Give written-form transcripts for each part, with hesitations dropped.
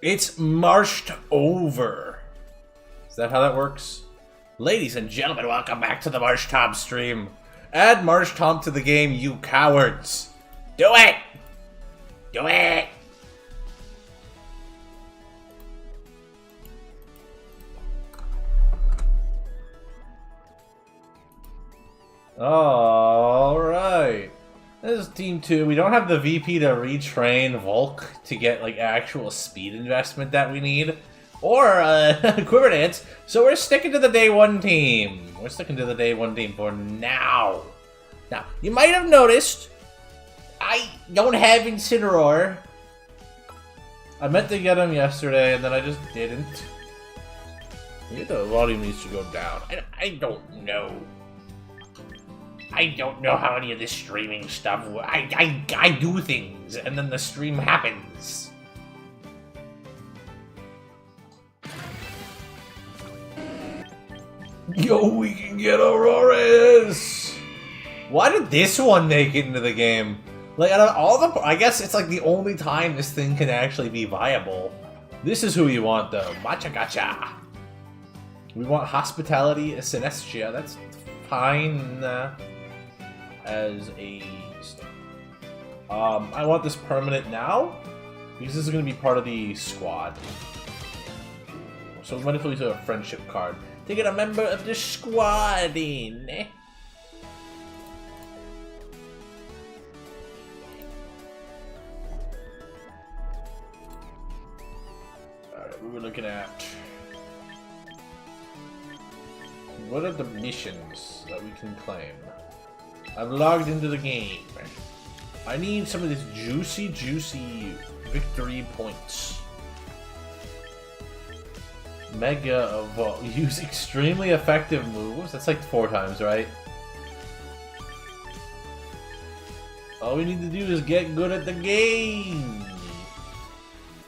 It's marshed over. Is that how that works? Ladies and gentlemen, welcome back to the Marsh Tom stream. Add Marsh Tom to the game, you cowards. Do it! Do it! Alright. This is Team 2. We don't have the VP to retrain Volk to get like actual speed investment that we need. Or Quiver Dance. So we're sticking to the Day 1 team. We're sticking to the Day 1 team for now. Now, you might have noticed I don't have Incineroar. I meant to get him yesterday and then I just didn't. Maybe the volume needs to go down. I don't know. I don't know how any of this streaming stuff works. I do things, and then the stream happens. Yo, we can get Auroras! Why did this one make it into the game? Like, out of all the... I guess it's like the only time this thing can actually be viable. This is who you want, though. Matcha Gacha. We want Hospitality Sinestia. That's fine. As a I want this permanent now because this is going to be part of the squad. So what if we use a friendship card to get a member of the squad in? Alright, we were looking at what are the missions that we can claim? I've logged into the game. I need some of these juicy victory points. Mega Evolve. Use extremely effective moves. That's like 4 times, right? All we need to do is get good at the game.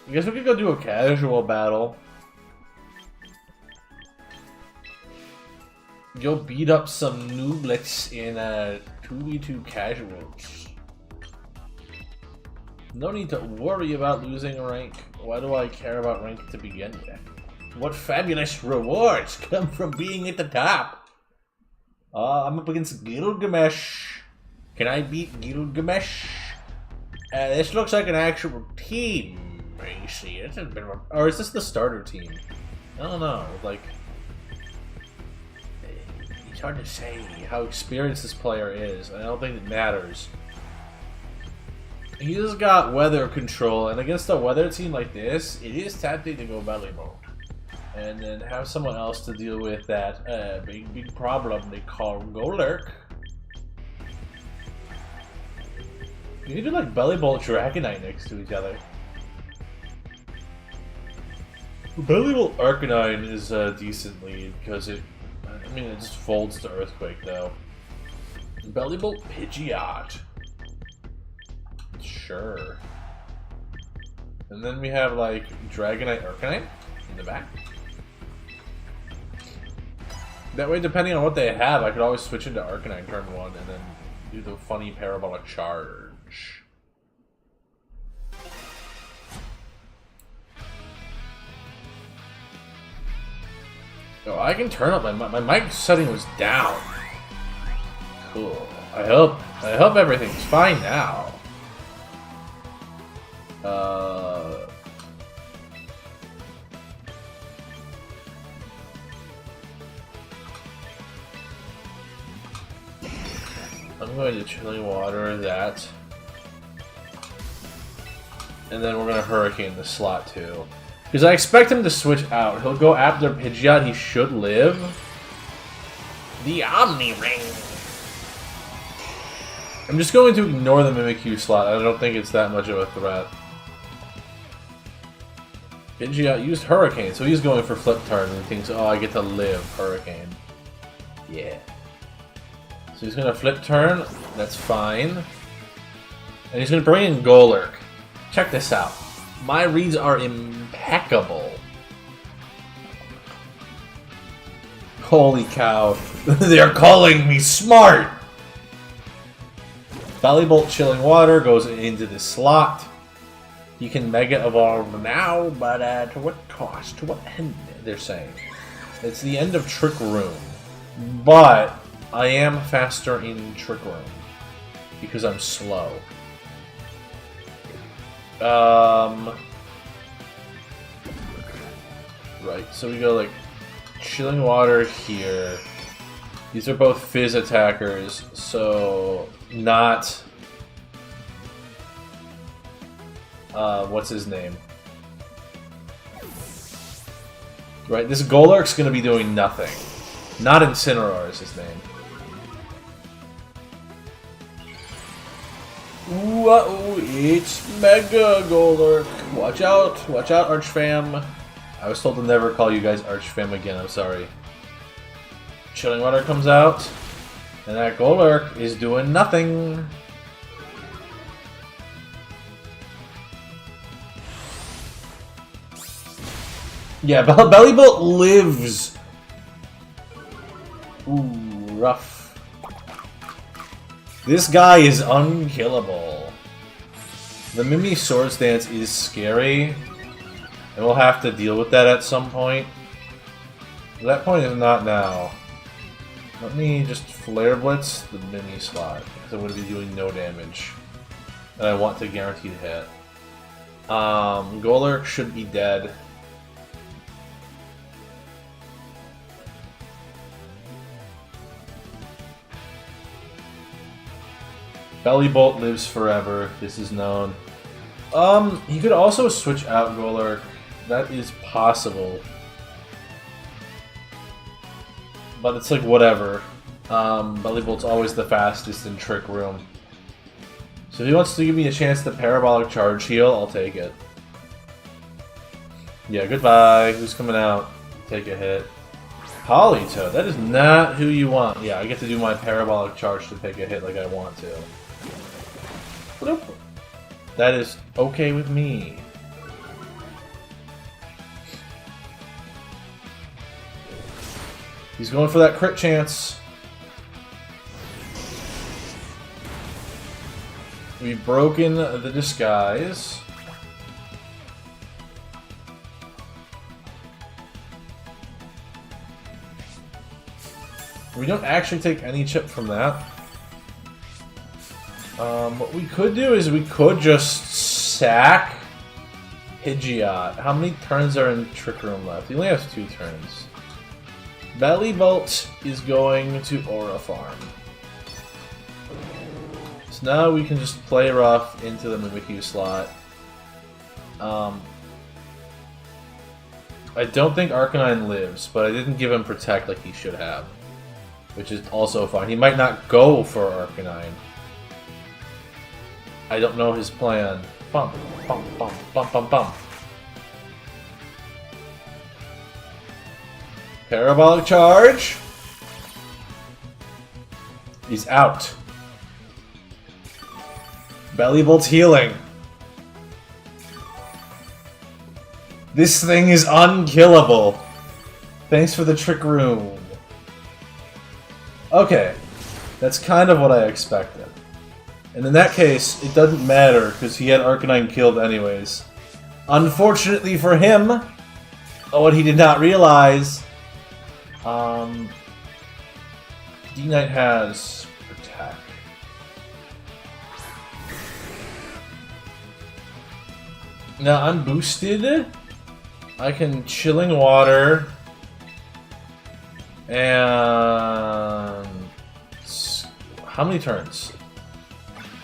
I guess we could go do a casual battle. You'll beat up some nooblets in 2v2 casuals. No need to worry about losing rank. Why do I care about rank to begin with? What fabulous rewards come from being at the top? I'm up against Gilgamesh. Can I beat Gilgamesh? This looks like an actual team. You see, it's a bit of a... Or is this the starter team? I don't know. Like... It's hard to say how experienced this player is. I don't think it matters. He's got weather control, and against a weather team like this, it is tempting to go belly mode. And then have someone else to deal with that big problem they call Golurk. You need to like Belly Bolt Dragonite next to each other. Belly Bolt Arcanine is decent lead because it just folds to Earthquake, though. Belly Bolt Pidgeot. Sure. And then we have, like, Dragonite Arcanine in the back. That way, depending on what they have, I could always switch into Arcanine turn 1 and then do the funny Parabolic Charge. Oh, I can turn up my mic setting was down. Cool. I hope everything's fine now. I'm going to Chilling Water that. And then we're going to Hurricane the slot too. Because I expect him to switch out. He'll go after Pidgeot, he should live. The Omni Ring. I'm just going to ignore the Mimikyu slot. I don't think it's that much of a threat. Pidgeot used Hurricane, so he's going for Flip Turn and he thinks, oh, I get to live Hurricane. Yeah. So he's going to Flip Turn. That's fine. And he's going to bring in Golurk. Check this out. My reads are impeccable. Holy cow. They're calling me smart! Belly Bolt Chilling Water goes into the slot. He can Mega Evolve now, but to what cost? To what end, they're saying. It's the end of Trick Room. But I am faster in Trick Room. Because I'm slow. Right, so we go like Chilling Water here. These are both Fizz attackers, so not... what's his name? Right, this Golurk's gonna be doing nothing. Not Incineroar is his name. Whoa, it's Mega Golurk. Watch out, Archfam. I was told to never call you guys Archfam again, I'm sorry. Chilling Water comes out, and that Golurk is doing nothing. Yeah, Bellibolt lives. Ooh, rough. This guy is unkillable. The Mimi Swords Dance is scary, and we'll have to deal with that at some point. That point is not now. Let me just Flare Blitz the Mimi slot, because I'm going to be doing no damage. And I want to guarantee to hit. Golurk should be dead. Bellibolt lives forever, this is known. You could also switch out Golurk. That is possible. But it's like, whatever. Bellibolt's always the fastest in Trick Room. So if he wants to give me a chance to Parabolic Charge heal, I'll take it. Yeah, goodbye. Who's coming out? Take a hit. Politoed, that is not who you want. Yeah, I get to do my Parabolic Charge to take a hit like I want to. Bloop. That is okay with me. He's going for that crit chance. We've broken the disguise. We don't actually take any chip from that. What we could do is we could just sack Pidgeot. How many turns are in Trick Room left? He only has 2 turns. Bellibolt is going to Aura Farm. So now we can just play rough into the Mimikyu slot. I don't think Arcanine lives, but I didn't give him Protect like he should have. Which is also fine. He might not go for Arcanine. I don't know his plan. Bump, bump, bump, bump, bump, bump. Parabolic Charge. He's out. Bellibolt's healing. This thing is unkillable. Thanks for the Trick Room. Okay, that's kind of what I expected. And in that case, it doesn't matter, because he had Arcanine killed anyways. Unfortunately for him, what he did not realize, D-Knight has Protect. Now I'm boosted. I can Chilling Water. And... how many turns?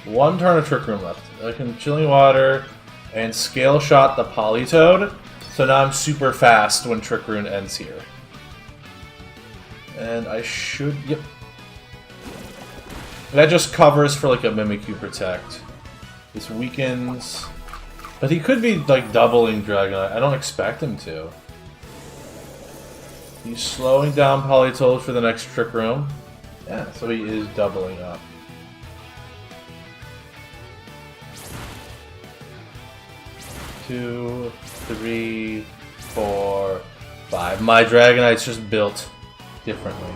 1 turn of Trick Room left. I can Chilling Water and Scale Shot the Politoed. So now I'm super fast when Trick Room ends here. And I should... yep. That just covers for like a Mimikyu Protect. This weakens... but he could be like doubling Dragonite. I don't expect him to. He's slowing down Politoed for the next Trick Room. Yeah, so he is doubling up. Two, 3, 4, 5. My Dragonite's just built differently.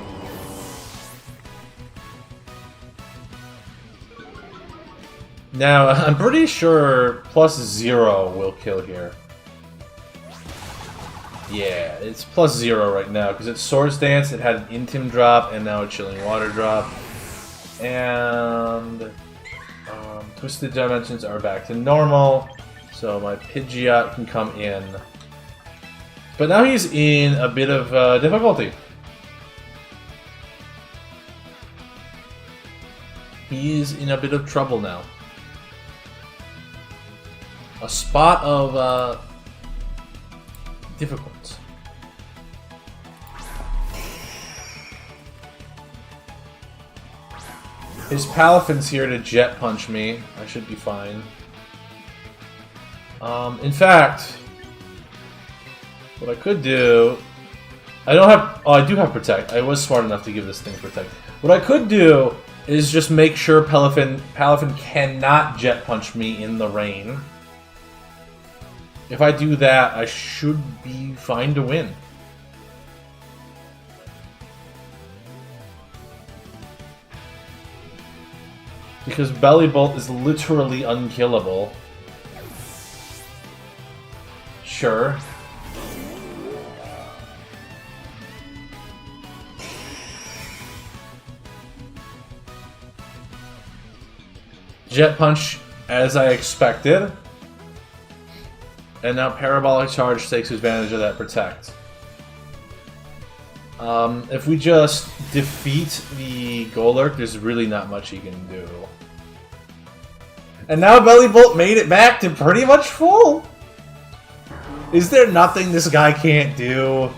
Now, I'm pretty sure +0 will kill here. Yeah, it's +0 right now, because it's Swords Dance, it had an Intim drop, and now a Chilling Water drop. And... Twisted Dimensions are back to normal, so my Pidgeot can come in. But now he's in a bit of difficulty. He is in a bit of trouble now. A spot of difficult. His Palafin's here to Jet Punch me. I should be fine. In fact, what I could do... I don't have... Oh, I do have Protect. I was smart enough to give this thing Protect. What I could do is just make sure Palafin cannot Jet Punch me in the rain. If I do that, I should be fine to win. Because Belly Bolt is literally unkillable. Sure. Jet Punch, as I expected. And now Parabolic Charge takes advantage of that Protect. If we just defeat the Golurk, there's really not much he can do. And now Belly Bolt made it back to pretty much full! Is there nothing this guy can't do?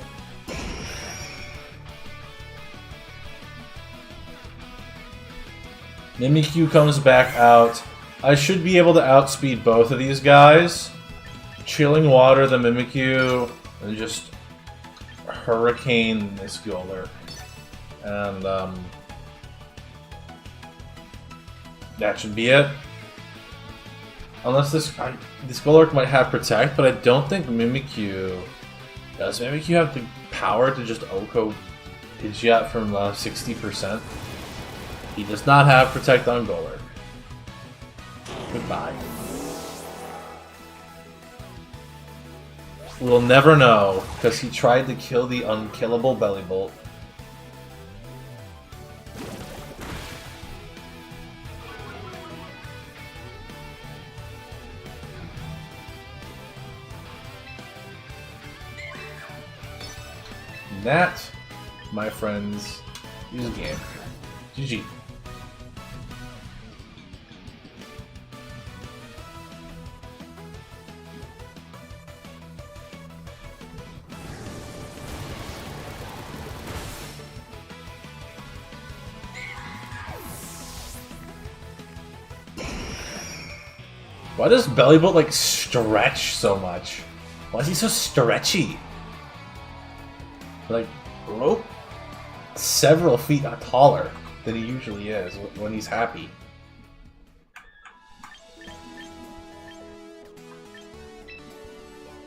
Mimikyu comes back out. I should be able to outspeed both of these guys. Chilling Water the Mimikyu, and just Hurricane this Golurk. And, that should be it. Unless this Golurk might have Protect, but I don't think Mimikyu... Does Mimikyu have the power to just Oko Pidgeot from 60%? He does not have Protect on Golurk. Goodbye. We'll never know, because he tried to kill the unkillable Belly Bolt. And that, my friends, is a game. GG. Why does Belly Bolt, like, stretch so much? Why is he so stretchy? Like, rope? Several feet taller than he usually is when he's happy.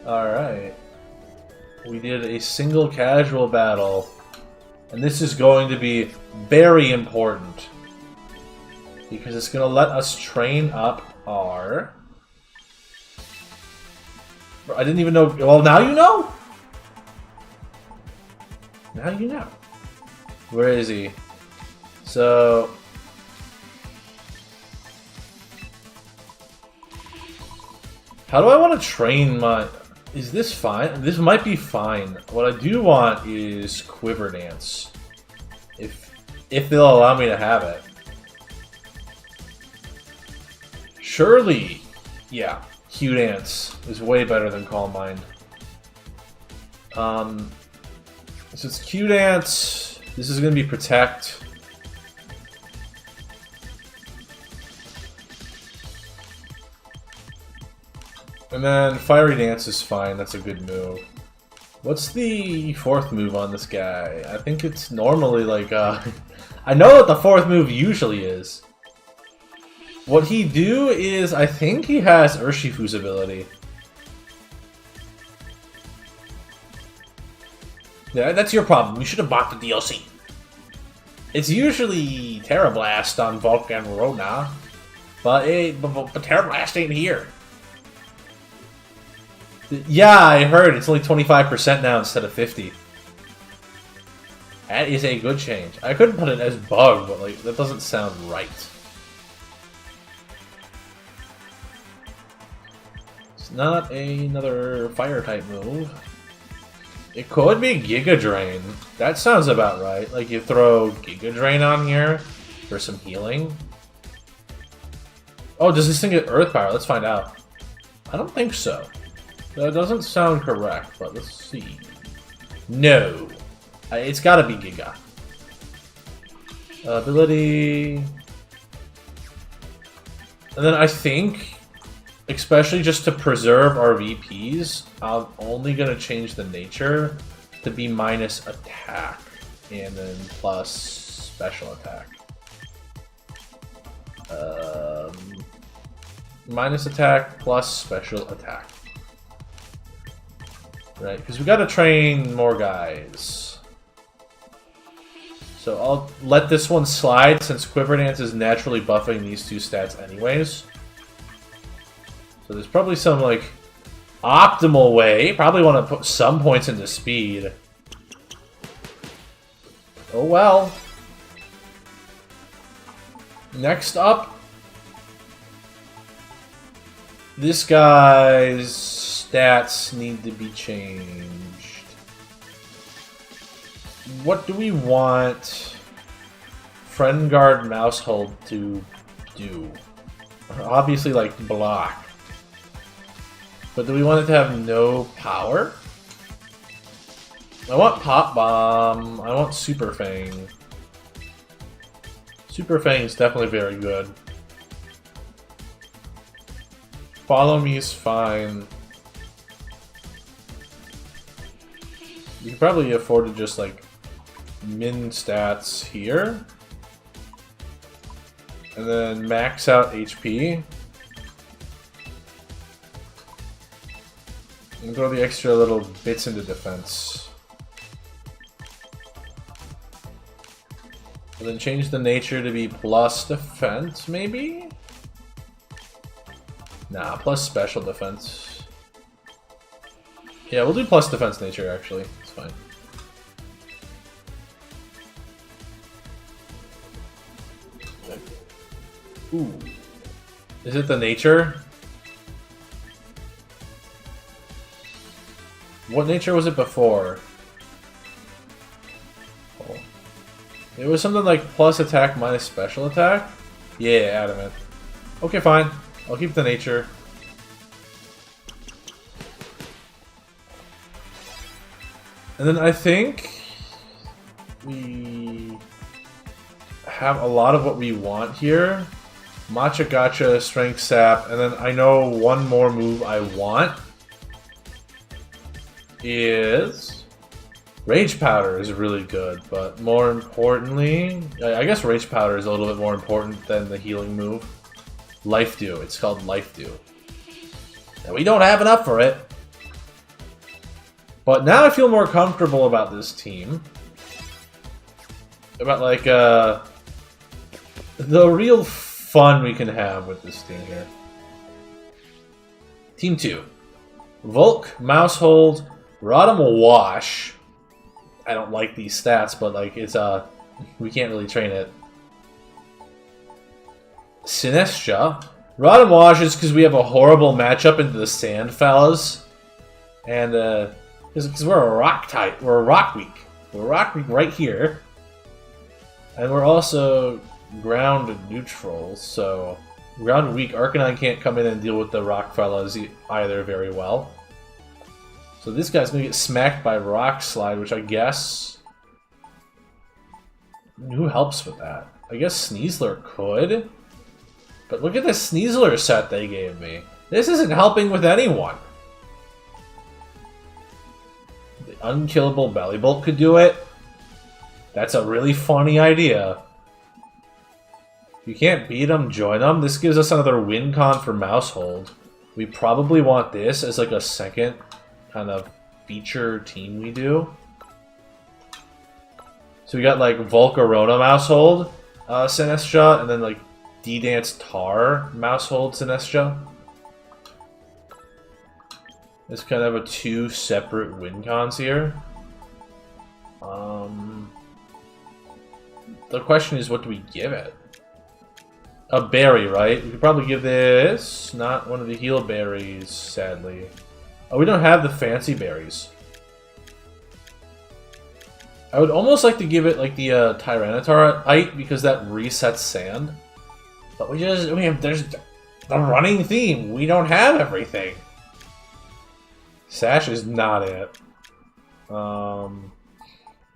Alright. We did a single casual battle. And this is going to be very important. Because it's going to let us train up our... I didn't even know... Well, now you know! Now you know. Where is he? So... How do I want to train my... Is this fine? This might be fine. What I do want is Quiver Dance. If they'll allow me to have it. Surely, yeah, Q Dance is way better than Calm Mind. So it's Q Dance. This is going to be Protect. And then Fiery Dance is fine. That's a good move. What's the fourth move on this guy? I think it's normally like I know what the fourth move usually is. What he do is, I think he has Urshifu's ability. Yeah, that's your problem. We should have bought the DLC. It's usually Terra Blast on Volcanrona. But Terra Blast ain't here. Yeah, I heard it's only 25% now instead of 50. That is a good change. I couldn't put it as bug, but like that doesn't sound right. It's not another fire type move. It could be Giga Drain. That sounds about right. Like you throw Giga Drain on here for some healing. Oh, does this thing get Earth Power? Let's find out. I don't think so. That doesn't sound correct, but let's see. No. It's gotta be Giga. Ability... And then I think, especially just to preserve our VPs, I'm only gonna change the nature to be minus attack. And then plus special attack. Minus attack plus special attack. Right, because we gotta train more guys. So I'll let this one slide since Quiver Dance is naturally buffing these two stats anyways. So there's probably some like optimal way. Probably want to put some points into speed. Oh well. Next up, this guy's stats need to be changed. What do we want Friend Guard Mousehold to do? Obviously, like, block. But do we want it to have no power? I want Pop Bomb. I want Super Fang. Super Fang is definitely very good. Follow Me is fine. You can probably afford to just, like, min stats here. And then max out HP. And throw the extra little bits into defense. And then change the nature to be plus defense, maybe? Nah, plus special defense. Yeah, we'll do plus defense nature, actually. It's fine. Ooh. Is it the nature? What nature was it before? Oh. It was something like plus attack minus special attack? Yeah, adamant. Okay, fine. I'll keep the nature. And then I think we have a lot of what we want here. Matcha Gacha, Strength Sap, and then I know one more move I want is Rage Powder is really good, but more importantly, I guess Rage Powder is a little bit more important than the healing move. Life Dew. It's called Life Dew. And we don't have enough for it. But now I feel more comfortable about this team. About, like, the real fun we can have with this team here. Team 2. Volk, Mousehold, Rotom Wash. I don't like these stats, but, like, it's, we can't really train it. Sinestcha. Rotom Wash is because we have a horrible matchup into the Sand Fellas. And, because we're a rock type. We're a rock weak. We're rock weak right here. And we're also ground neutral, so ground weak. Arcanine can't come in and deal with the rock fellas either very well. So this guy's gonna get smacked by Rock Slide, which I guess... Who helps with that? I guess Sneasler could. But look at the Sneasler set they gave me. This isn't helping with anyone. The unkillable Bellybolt could do it. That's a really funny idea. If you can't beat them, join them. This gives us another win con for Mousehold. We probably want this as like a second kind of feature team we do. So we got like Volcarona Mousehold, Sinestcha, and then like D-Dance Tar Mousehold Sinestro. It's kind of a two separate win cons here. The question is, what do we give it? A berry, right? We could probably give this not one of the heal berries, sadly. Oh, we don't have the fancy berries. I would almost like to give it like the Tyranitar because that resets sand. But there's the running theme. We don't have everything. Sash is not it.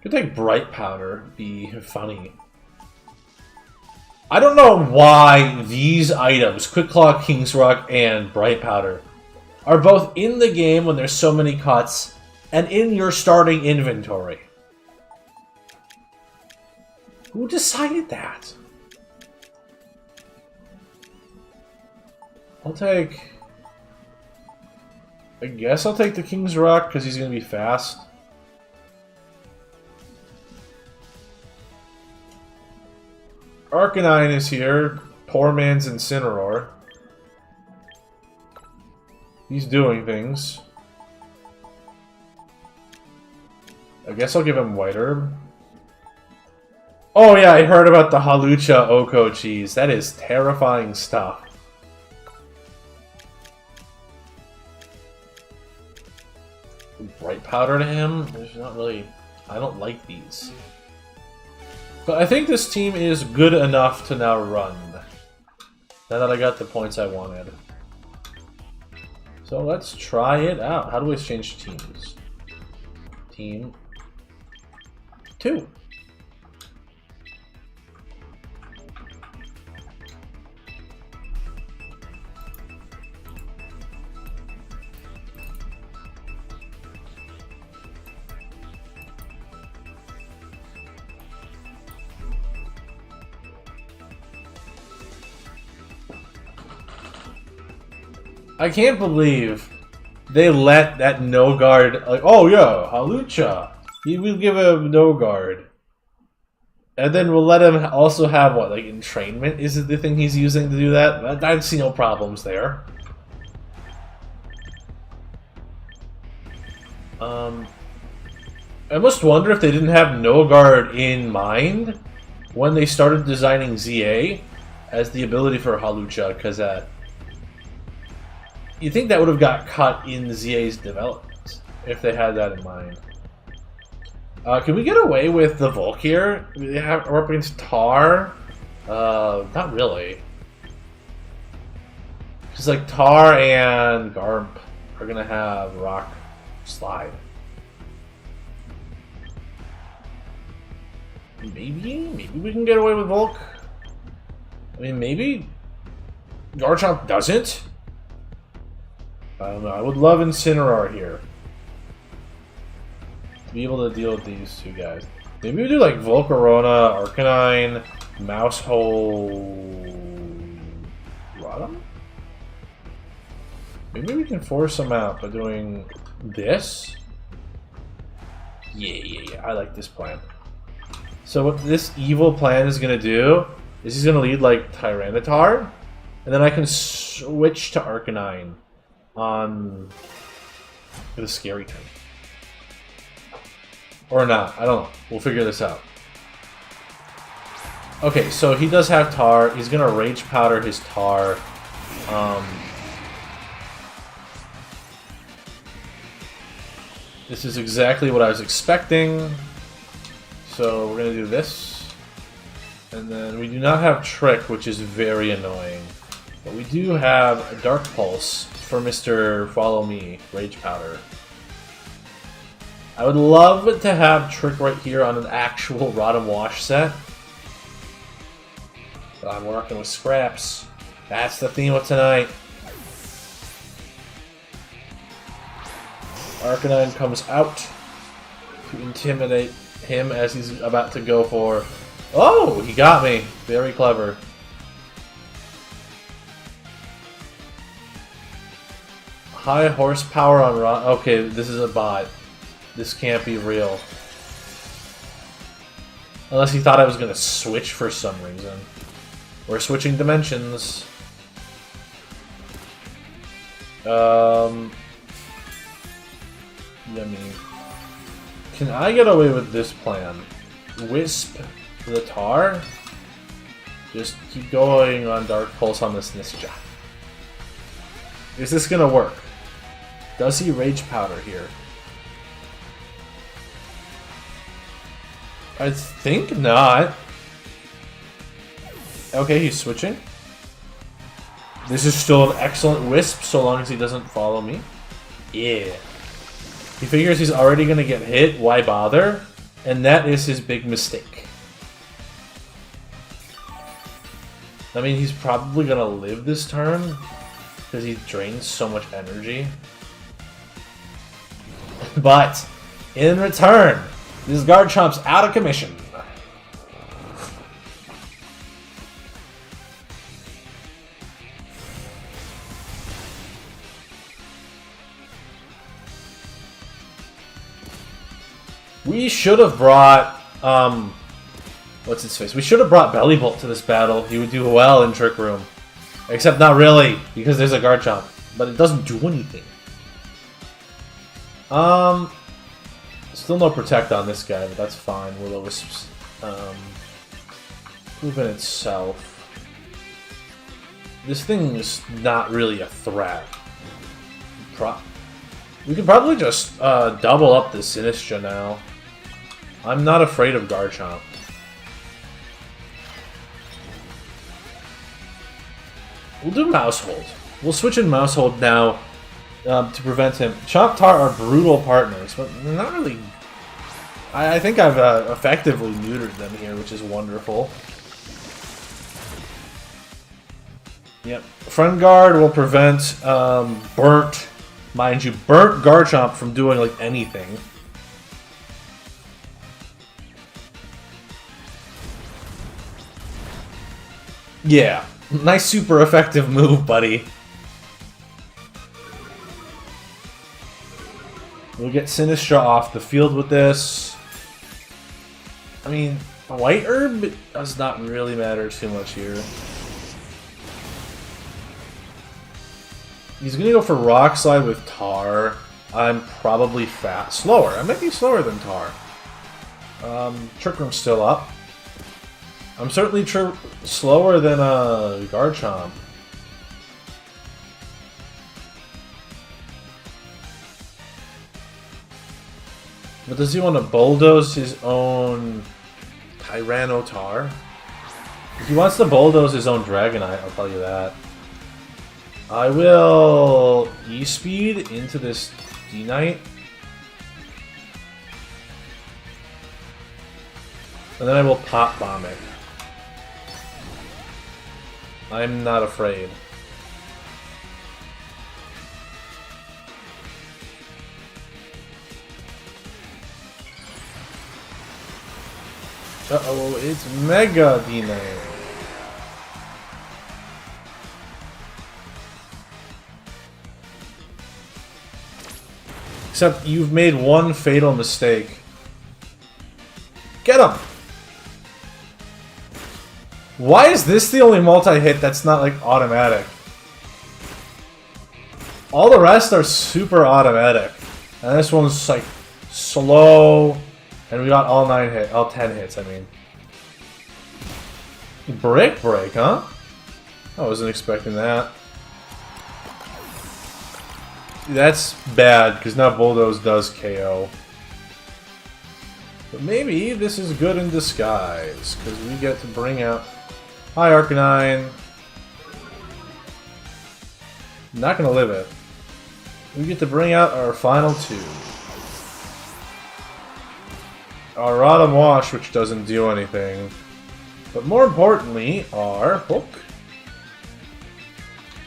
Could take Bright Powder, be funny. I don't know why these items, Quick Claw, King's Rock, and Bright Powder, are both in the game when there's so many cuts, and in your starting inventory. Who decided that? I guess I'll take the King's Rock because he's going to be fast. Arcanine is here. Poor man's Incineroar. He's doing things. I guess I'll give him White Herb. Oh yeah, I heard about the Hawlucha Oko cheese. That is terrifying stuff. Bright Powder to him? There's not really... I don't like these. But I think this team is good enough to now run. Now that I got the points I wanted. So let's try it out. How do we change teams? Team 2. I can't believe they let that no guard, like, oh yeah, Hawlucha, we'll give him no guard. And then we'll let him also have, what, like entrainment? Is it the thing he's using to do that? I see no problems there. I must wonder if they didn't have no guard in mind when they started designing ZA as the ability for Hawlucha, because you think that would have got cut in ZA's development if they had that in mind. Can we get away with the Volk here? We're up against Tar? Not really. Because like Tar and Garp are gonna have Rock Slide. Maybe we can get away with Volk. I mean, maybe Garchomp doesn't. I don't know. I would love Incineroar here to be able to deal with these two guys. Maybe we do like Volcarona, Arcanine, Mousehole, Rotom? Maybe we can force them out by doing this. Yeah. I like this plan. So what this evil plan is going to do is he's going to lead like Tyranitar, and then I can switch to Arcanine on the scary turn. Or not, I don't know. We'll figure this out. Okay, so he does have Tar. He's going to Rage Powder his Tar. This is exactly what I was expecting. So we're going to do this. And then we do not have Trick, which is very annoying. But we do have a Dark Pulse for Mr. Follow Me, Rage Powder. I would love to have Trick right here on an actual Rotom Wash set. But I'm working with scraps. That's the theme of tonight. Arcanine comes out to intimidate him as he's about to go for... Oh, he got me. Very clever. High horsepower on Rock. Okay, this is a bot. This can't be real. Unless he thought I was going to switch for some reason. We're switching dimensions. Yummy. Can I get away with this plan? Wisp the tar? Just keep going on Dark Pulse on this Nisja. Is this gonna work? Does he Rage Powder here? I think not. Okay, he's switching. This is still an excellent Wisp so long as he doesn't follow me. Yeah. He figures he's already gonna get hit, why bother? And that is his big mistake. I mean, he's probably gonna live this turn because he drains so much energy. But in return, this Garchomp's out of commission. We should have brought, what's his face? We should have brought Bellybolt to this battle. He would do well in Trick Room. Except not really, because there's a Garchomp. But it doesn't do anything. Still no Protect on this guy, but that's fine. Will-O-Wisp's, proven itself. This thing is not really a threat. We could probably just, double up the Sinistcha now. I'm not afraid of Garchomp. We'll do Mousehold. We'll switch in Mousehold now to prevent him. Chomp-Tar are brutal partners, but they're not really... I think I've effectively neutered them here, which is wonderful. Yep. Friend Guard will prevent Burnt, mind you, Burnt Garchomp from doing like anything. Yeah, nice super effective move, buddy. We'll get Sinistcha off the field with this. I mean, White Herb does not really matter too much here. He's gonna go for Rock Slide with Tar. I'm probably slower. I might be slower than Tar. Trick Room's still up. I'm certainly slower than Garchomp. But does he want to bulldoze his own Tyranitar? If he wants to bulldoze his own Dragonite, I'll tell you that. I will E-Speed into this D-Knight. And then I will Pop Bomb it. I'm not afraid. Uh-oh, it's Mega D-Knight. Except you've made one fatal mistake. Get him! Why is this the only multi-hit that's not, like, automatic? All the rest are super automatic. And this one's, like, slow. And we got all 10 hits, I mean. Brick Break, huh? I wasn't expecting that. That's bad, because now Bulldoze does KO. But maybe this is good in disguise, because we get to bring out... Hi, Arcanine. Not gonna live it. We get to bring out our final two. Our Rotom Wash, which doesn't do anything. But more importantly, our Hook.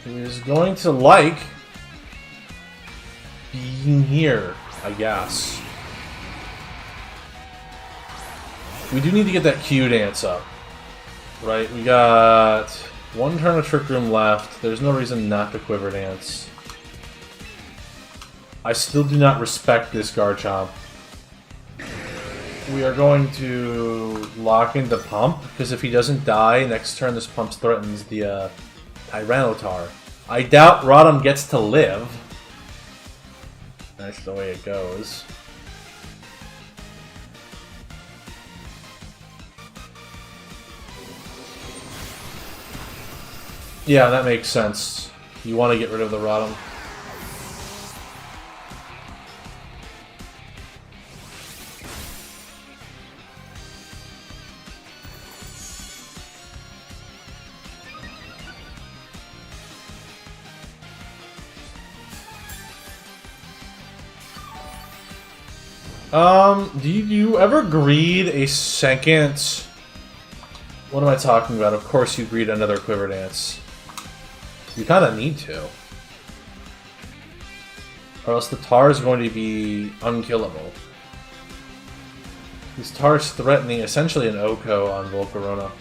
Who is going to like being here, I guess. We do need to get that Q dance up. Right, we got one turn of Trick Room left. There's no reason not to Quiver Dance. I still do not respect this Garchomp. we are going to lock into Pump, because if he doesn't die, next turn this Pump threatens the Tyranitar. I doubt Rotom gets to live. That's the way it goes. Yeah, that makes sense. You want to get rid of the Rotom. Do you ever greed a second... What am I talking about? Of course you greed another Quiver Dance. You kind of need to. Or else the Tar is going to be unkillable. This Tar is threatening essentially an Oko on Volcarona.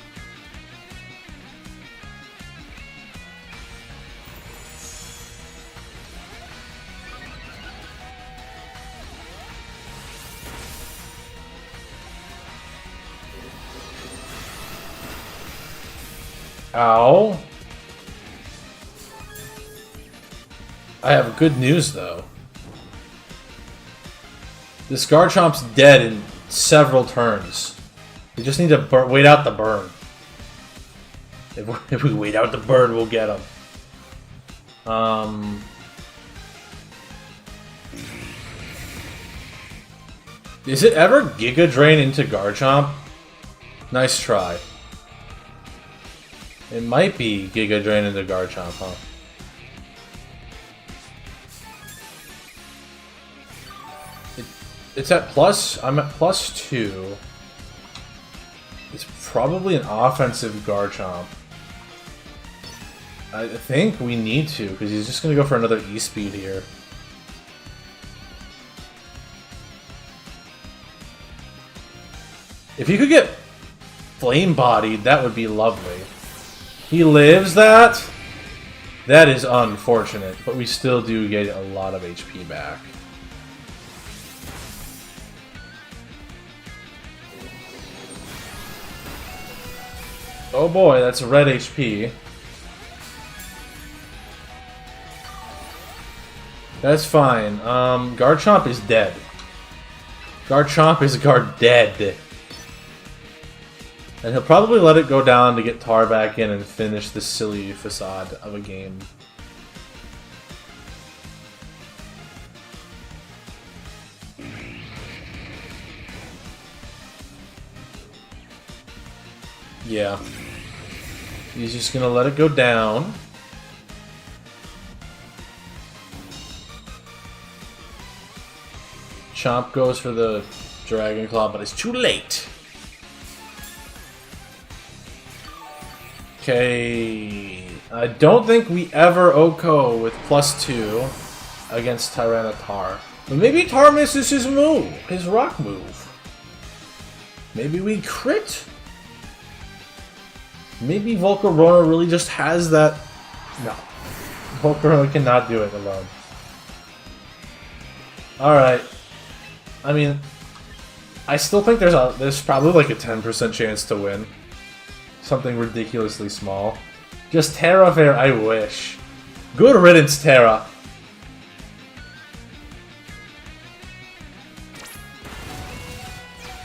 Ow. I have good news, though. This Garchomp's dead in several turns. We just need to wait out the burn. If we wait out the burn, we'll get him. Is it ever Giga Drain into Garchomp? Nice try. It might be Giga Drain into Garchomp, huh? It's at plus... I'm at +2. It's probably an offensive Garchomp. I think we need to, because he's just going to go for another E-Speed here. If you could get flame-bodied, that would be lovely. He lives that? That is unfortunate, but we still do get a lot of HP back. Oh boy, that's red HP. That's fine. Garchomp is dead. Garchomp is dead. And he'll probably let it go down to get Tar back in and finish this silly facade of a game. Yeah. He's just gonna let it go down. Chomp goes for the Dragon Claw, but it's too late. Okay. I don't think we ever Oko with +2 against Tyranitar. But maybe Tar misses his move, his rock move. Maybe we crit? Maybe Volcarona really just has that... No. Volcarona cannot do it alone. Alright. I mean, I still think there's probably like a 10% chance to win. Something ridiculously small. Just Terra Fair, I wish. Good riddance, Terra.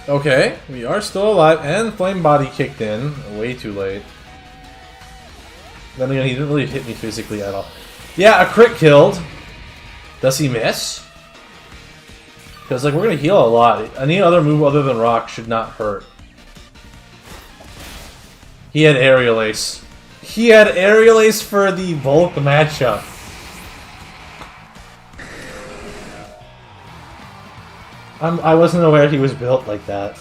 Okay, we are still alive, and Flame Body kicked in. Way too late. Then again, he didn't really hit me physically at all. Yeah, a crit killed. Does he miss? Because, like, we're gonna heal a lot. Any other move other than Rock should not hurt. He had Aerial Ace. He had Aerial Ace for the Volk matchup. I wasn't aware he was built like that.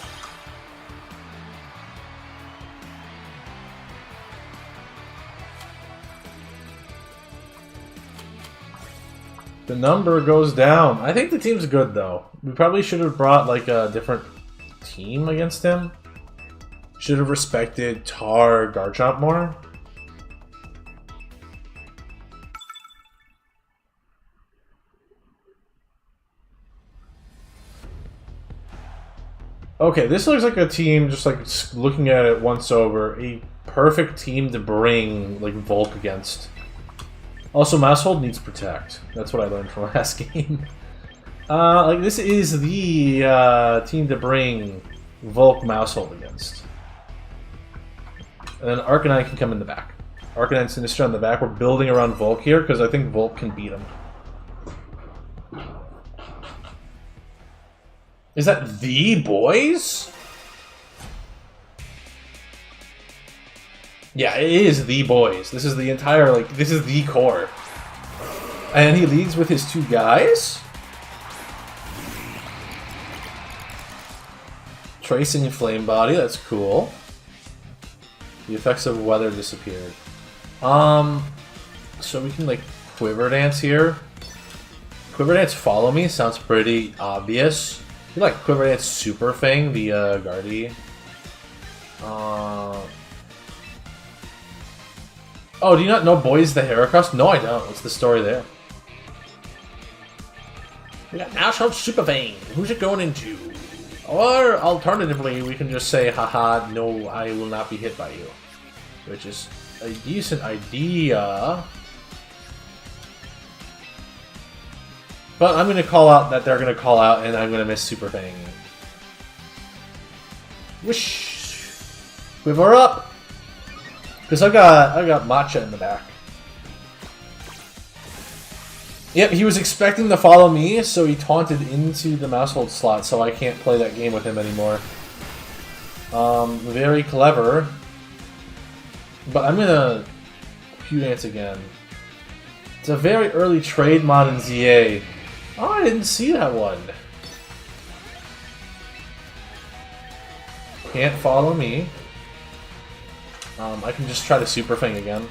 The number goes down. I think the team's good, though. We probably should have brought, like, a different team against him. Should have respected Tar Garchomp more. Okay, this looks like a team, just like looking at it once over, a perfect team to bring like Volk against. Also, Maushold needs Protect. That's what I learned from last game. Like this is the team to bring Volk Maushold against. And then Arcanine can come in the back. Arcanine Sinistcha in the back. We're building around Volk here because I think Volk can beat him. Is that the boys? Yeah, it is the boys. This is the entire, like, this is the core. And he leads with his 2 guys. Tracing Flame Body, that's cool. The effects of weather disappeared. So we can, like, Quiver Dance here. Quiver Dance Follow Me sounds pretty obvious. I feel like Quiver Dance Super Fang, the Guardy. Oh, do you not know Boys the Heracross? No, I don't. What's the story there? We got Maushold Super Fang. Who's it going into? Or, alternatively, we can just say, haha, no, I will not be hit by you. Which is a decent idea. But I'm going to call out that they're going to call out, and I'm going to miss Super Fang. Whoosh! Quiver up! Because I got Matcha in the back. Yep, he was expecting to follow me, so he taunted into the Maushold slot, so I can't play that game with him anymore. Very clever. But I'm going to Q Dance again. It's a very early trade mod in ZA. Oh, I didn't see that one. Can't follow me. I can just try to Super Fang again.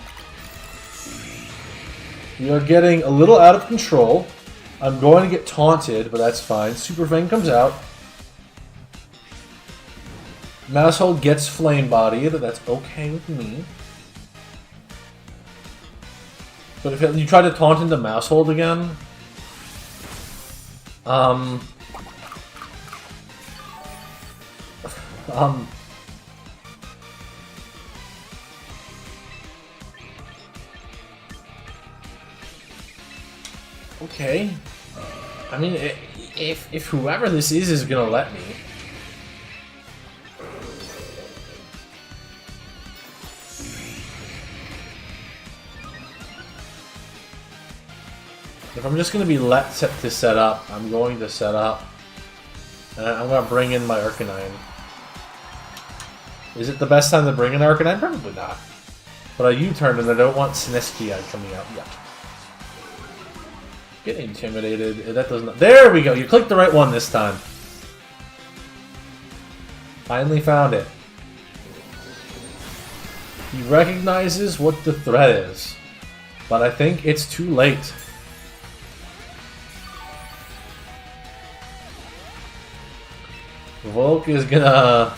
We are getting a little out of control. I'm going to get taunted, but that's fine. Super Fang comes out. Maushold gets Flame Bodied. That's okay with me. But if you try to taunt into Maushold again... Okay. I mean, if whoever this is gonna let me. If I'm just gonna be to set up, I'm going to set up. And I'm gonna bring in my Arcanine. Is it the best time to bring in Arcanine? Probably not. But I U-turned and I don't want Sinistcha coming out yet. Get intimidated. That doesn't. There we go. You clicked the right one this time. Finally found it. He recognizes what the threat is, but I think it's too late. Volk is gonna.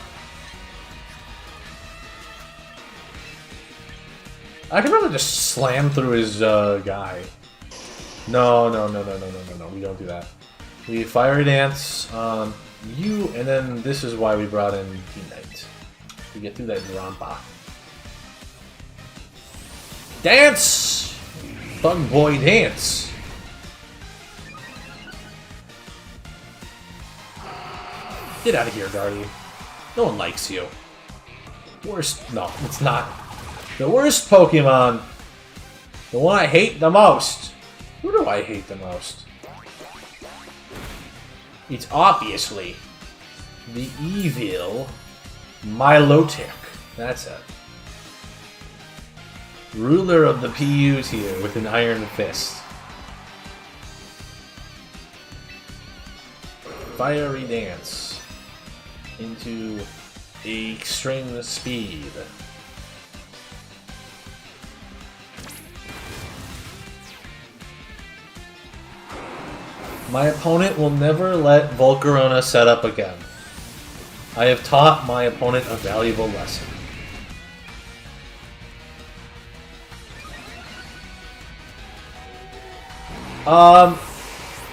I could probably just slam through his guy. No, we don't do that. We Fiery Dance on you, and then this is why we brought in Team Knight. To get through that Drampa. Dance! Bug Boy dance! Get out of here, Guardy. No one likes you. Worst... No, it's not. The worst Pokemon. The one I hate the most. Who do I hate the most? It's obviously the evil Milotic. That's it. Ruler of the PU tier with an iron fist. Fiery Dance into extreme speed. My opponent will never let Volcarona set up again. I have taught my opponent a valuable lesson.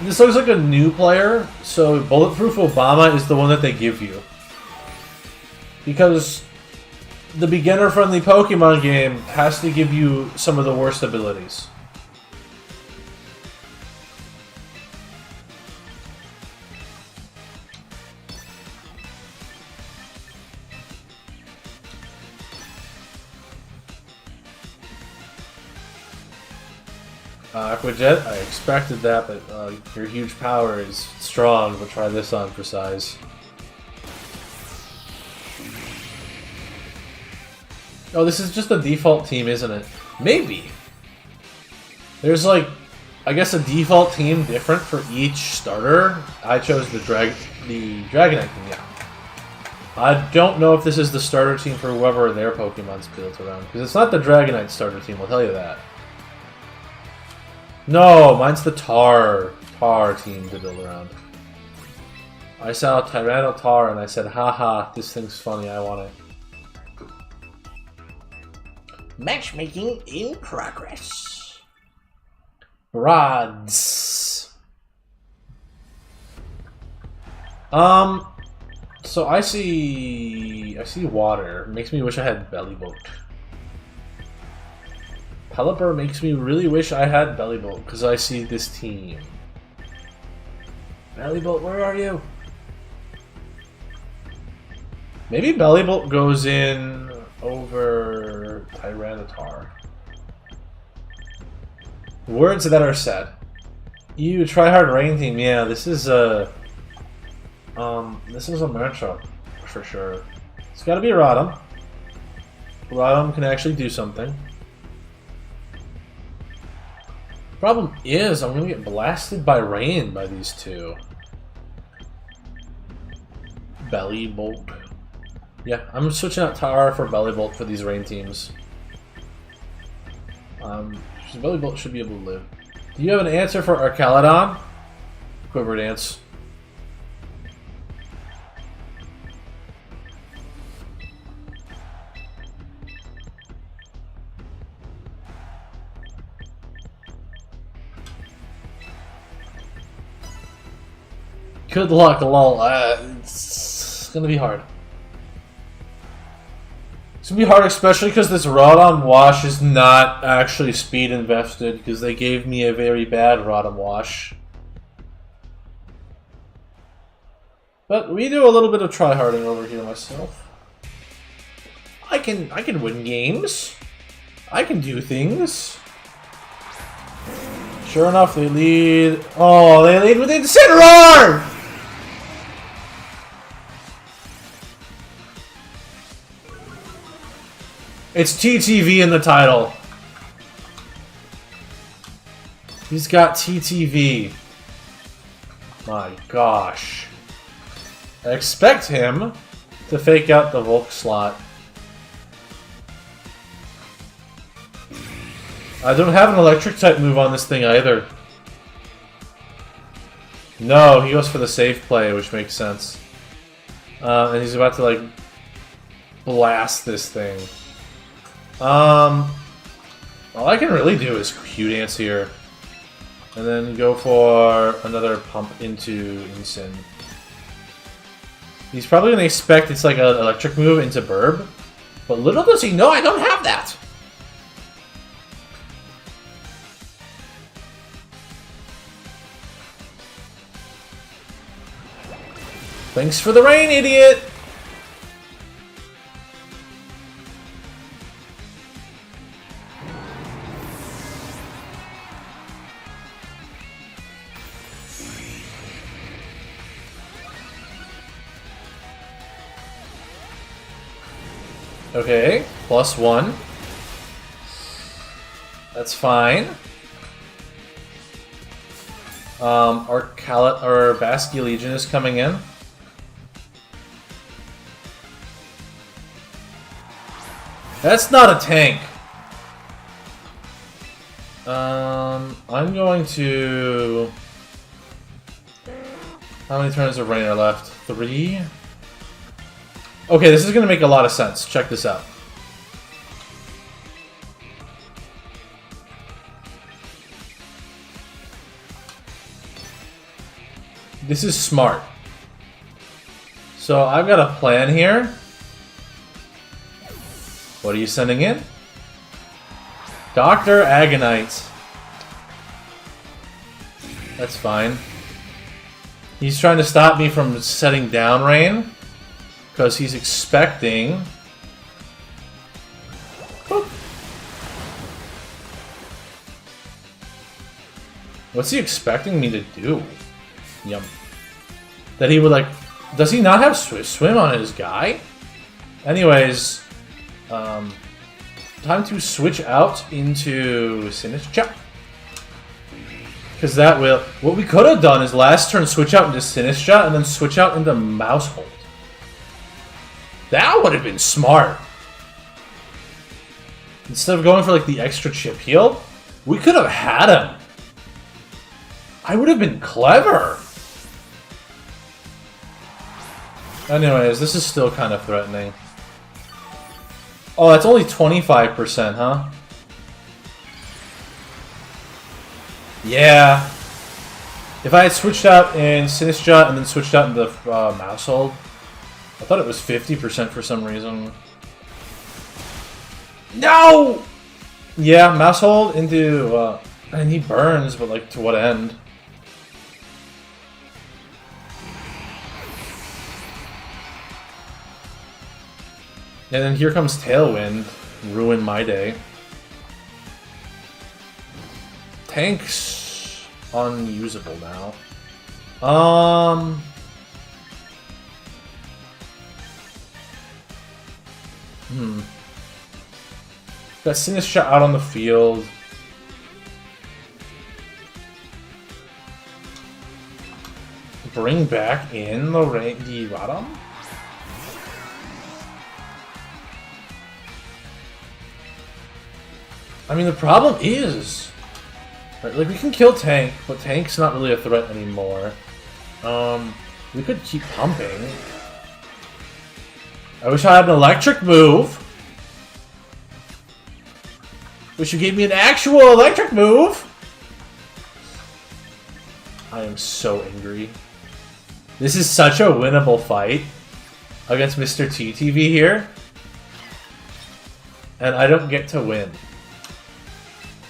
This looks like a new player, so Bulletproof Obama is the one that they give you. Because the beginner-friendly Pokemon game has to give you some of the worst abilities. Aquajet, I expected that, but your huge power is strong, but try this on for size. Oh, this is just the default team, isn't it? Maybe. There's like, I guess a default team different for each starter. I chose the Dragonite team, yeah. I don't know if this is the starter team for whoever their Pokemon's built around, because it's not the Dragonite starter team, I'll tell you that. No, mine's the Tar team to build around. I saw Tyranitar and I said, haha, this thing's funny, I want it. Matchmaking in progress. Rods. So I see water. Makes me wish I had Bellibolt. Pelipper makes me really wish I had Bellibolt, because I see this team. Bellibolt, where are you? Maybe Bellibolt goes in over Tyranitar. Words that are said. You try-hard rain team, yeah, this is a matchup for sure. It's gotta be Rotom. Rotom can actually do something. Problem is, I'm gonna get blasted by rain by these two. Bellibolt. Yeah, I'm switching out Tara for Bellibolt for these rain teams. Bellibolt should be able to live. Do you have an answer for Arcaludon? Quiver Dance. Good luck, lol. It's gonna be hard. It's gonna be hard, especially because this Rotom Wash is not actually speed invested, because they gave me a very bad Rotom Wash. But we do a little bit of tryharding over here myself. I can win games. I can do things. Sure enough, they lead. Oh, they lead with Incineroar! It's TTV in the title. He's got TTV. My gosh. I expect him to fake out the Volk slot. I don't have an electric type move on this thing either. No, he goes for the safe play, which makes sense. And he's about to like blast this thing. All I can really do is Q-Dance here. And then go for another pump into Incin. He's probably going to expect it's like an electric move into Burb. But little does he know I don't have that! Thanks for the rain, idiot! Okay, +1. That's fine. Our Basculegion is coming in. That's not a tank. I'm going to... How many turns of rain are left? 3? Okay, this is going to make a lot of sense. Check this out. This is smart. So I've got a plan here. What are you sending in? Dr. Agonite. That's fine. He's trying to stop me from setting down Rain. Because he's expecting... Boop. What's he expecting me to do? Yum. That he would like... Does he not have Swim on his guy? Anyways... time to switch out into Sinistcha. Because that will... What we could have done is last turn switch out into Sinistcha and then switch out into Maushold. That would have been smart. Instead of going for like the extra chip heal, we could have had him. I would have been clever. Anyways, this is still kind of threatening. Oh, that's only 25%, huh? Yeah. If I had switched out in Sinistcha and then switched out into Maushold, I thought it was 50% for some reason. No! Yeah, Maushold into... and he burns, but like, to what end? And then here comes Tailwind. Ruin my day. Tank's unusable now. Got Sinistcha out on the field. Bring back in the Radam? I mean, the problem is... Right, like, we can kill Tank, but Tank's not really a threat anymore. We could keep pumping. I wish I had an electric move. Wish you gave me an actual electric move. I am so angry. This is such a winnable fight against Mr. TTV here. And I don't get to win.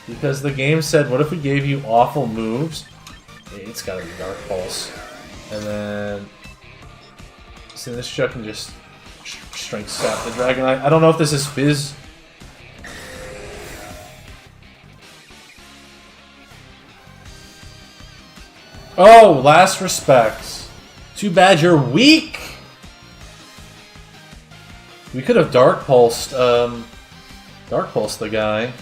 Because the game said, what if we gave you awful moves? It's gotta be Dark Pulse. And then... Sinistcha can just strength sap the Dragonite. I don't know if this is Fizz. Oh, last respect. Too bad you're weak! We could have Dark Pulsed, Dark Pulsed the guy.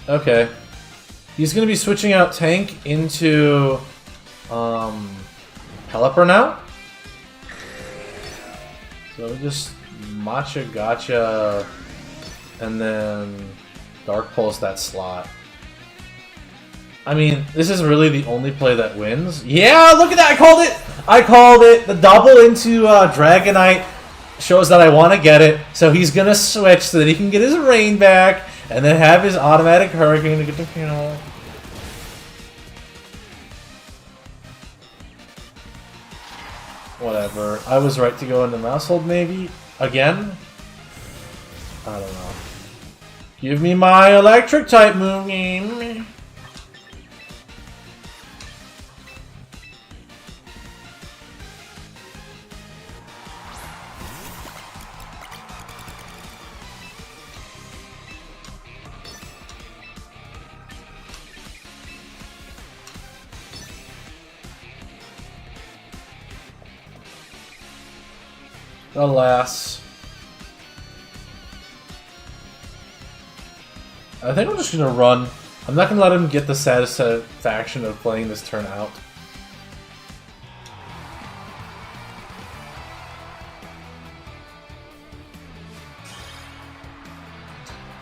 Okay. He's gonna be switching out Tank into Pelipper now. So just Matcha Gotcha and then Dark Pulse that slot. I mean, this is really the only play that wins. Yeah, look at that! I called it! I called it! The double into Dragonite shows that I want to get it. So he's gonna switch so that he can get his Rain back. And then have his automatic Hurricane to get the kill. Whatever. I was right to go into Maushold, maybe? Again? I don't know. Give me my electric type move game. Alas. I think I'm just gonna run. I'm not gonna let him get the satisfaction of playing this turn out.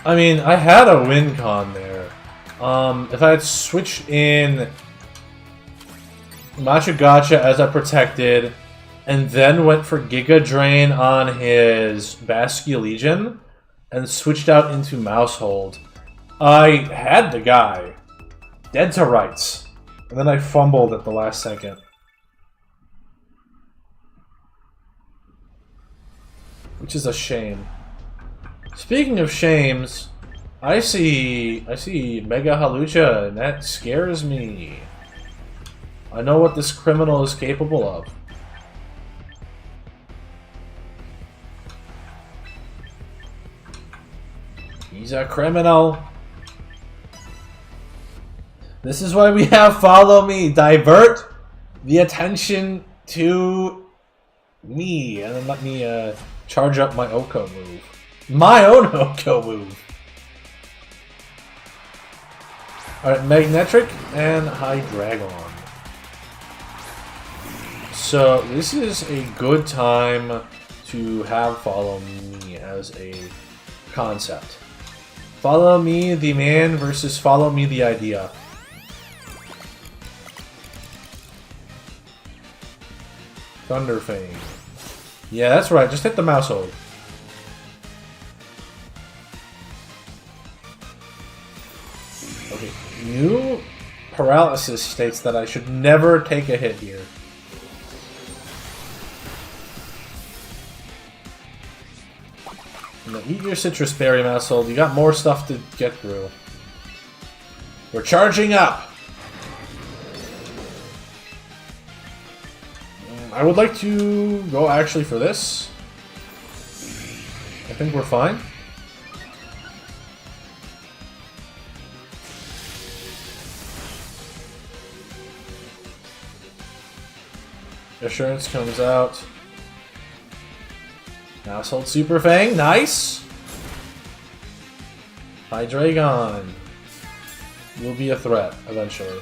I mean, I had a win con there. If I had switched in Matcha Gotcha as I protected, and then went for Giga Drain on his Basculegion, and switched out into Maushold, I had the guy. Dead to rights. And then I fumbled at the last second. which is a shame. Speaking of shames, I see Mega Halucha, and that scares me. I know what this criminal is capable of. He's a criminal. This is why we have Follow Me. Divert the attention to me, and then let me charge up my Oko move. My own Oko move. Alright, Magnetric and Hydreigon. So this is a good time to have Follow Me as a concept. Follow Me the man versus Follow Me the idea. Thunderfang. Yeah, that's right. Just hit the mouse hold. Okay. New paralysis states that I should never take a hit here. Now eat your citrus berry, mouse hold. You got more stuff to get through. We're charging up. I would like to go actually for this. I think we're fine. Assurance comes out. Household Super Fang, nice! Hydreigon will be a threat eventually.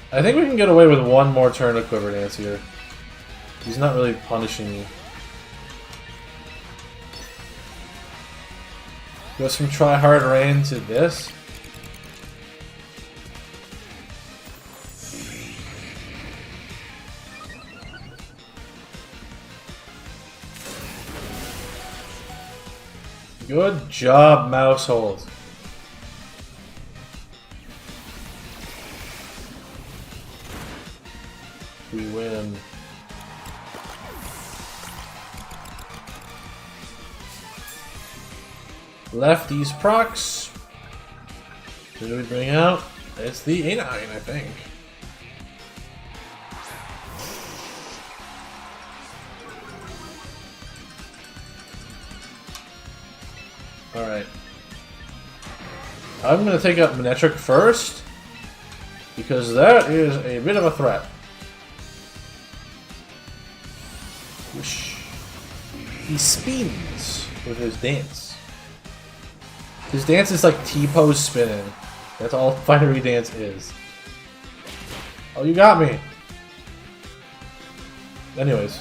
I think we can get away with one more turn of Quiver Dance here. He's not really punishing me. Goes from Try Hard Rain to this. Good job, Mousehold. We win. Lefties procs. Who do we bring out? It's the A9, I think. Alright. I'm going to take out Manectric first, because that is a bit of a threat. He spins with his dance. His dance is like T-pose spinning. That's all Fiery Dance is. Oh, you got me! Anyways.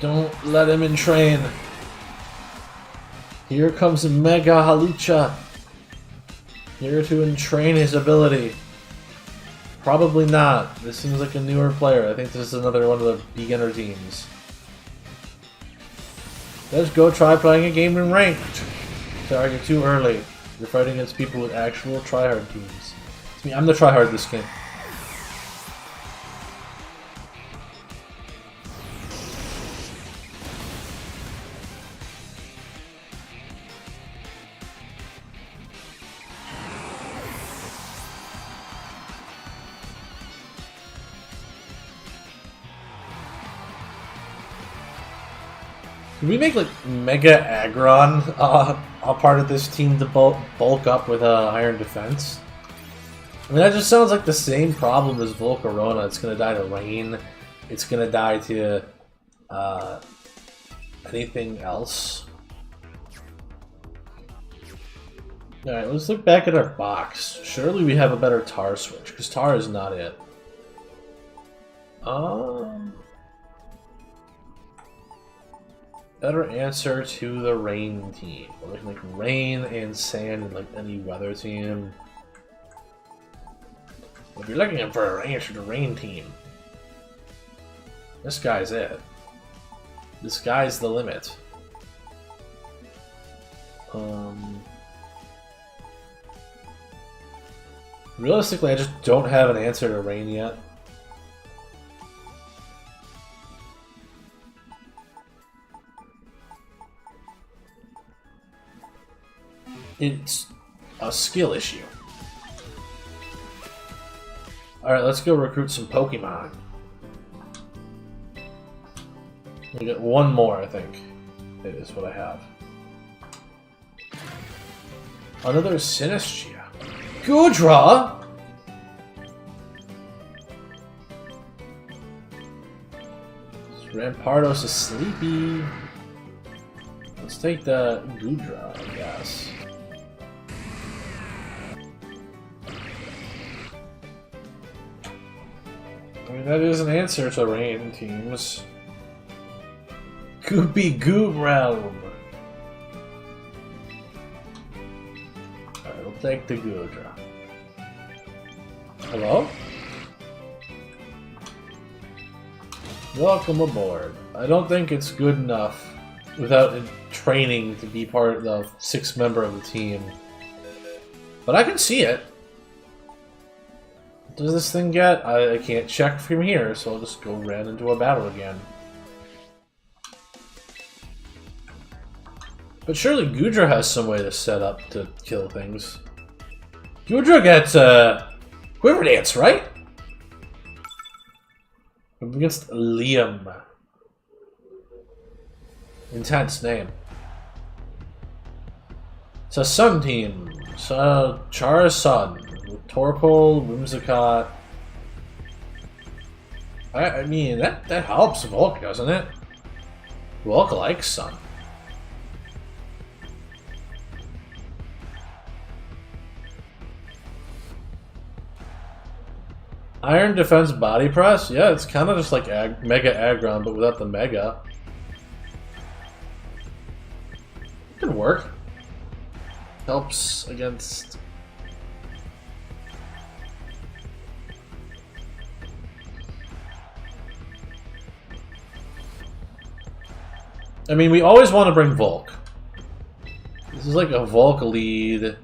Don't let him entrain. Here comes Mega Halucha. Here to entrain his ability. Probably not. This seems like a newer player. I think this is another one of the beginner teams. Let's go try playing a game in ranked. Sorry, you're too early. You're fighting against people with actual tryhard teams. It's me. I'm the tryhard this game. Can we make like Mega Aggron a part of this team to bulk up with Iron Defense? I mean, that just sounds like the same problem as Volcarona. It's gonna die to Rain. It's gonna die to anything else. Alright, let's look back at our box. Surely we have a better Tar switch, because Tar is not it. Better answer to the Rain team. Or like Rain and Sand and like any weather team. If you're looking for an answer to Rain team, This guy's it. This guy's the limit. Realistically, I just don't have an answer to Rain yet. It's a skill issue. Alright, let's go recruit some Pokemon. We get one more, I think. It is what I have. Another Sinistcha. Goodra! Rampardos is sleepy. Let's take the Goodra, I guess. I mean, that is an answer to Rain teams. Goopy Goob Realm. Alright, we'll take the Goodra. Hello? Welcome aboard. I don't think it's good enough without training to be part of the 6th member of the team. But I can see it. What does this thing get? I can't check from here, so I'll just go ran into a battle again. But surely Goodra has some way to set up to kill things. Goodra gets Quiver Dance, right? Against Liam. Intense name. It's a Sun team. So Chara's Sun. With Torkoal, Whimsicott. I mean, that helps Volk, doesn't it? Volk likes Sun. Iron Defense Body Press? Yeah, it's kind of just like Mega Aggron, but without the Mega. It could work. Helps against... I mean, we always want to bring Volk. This is like a Volk lead.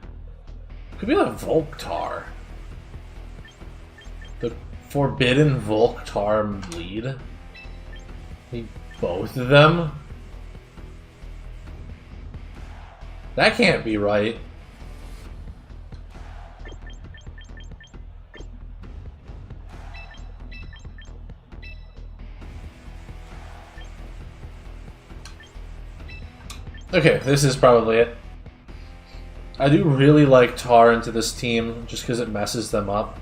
Could be like Volktar. The Forbidden Volktar lead. Need both of them? That can't be right. Okay, this is probably it. I do really like Tar into this team, just because it messes them up.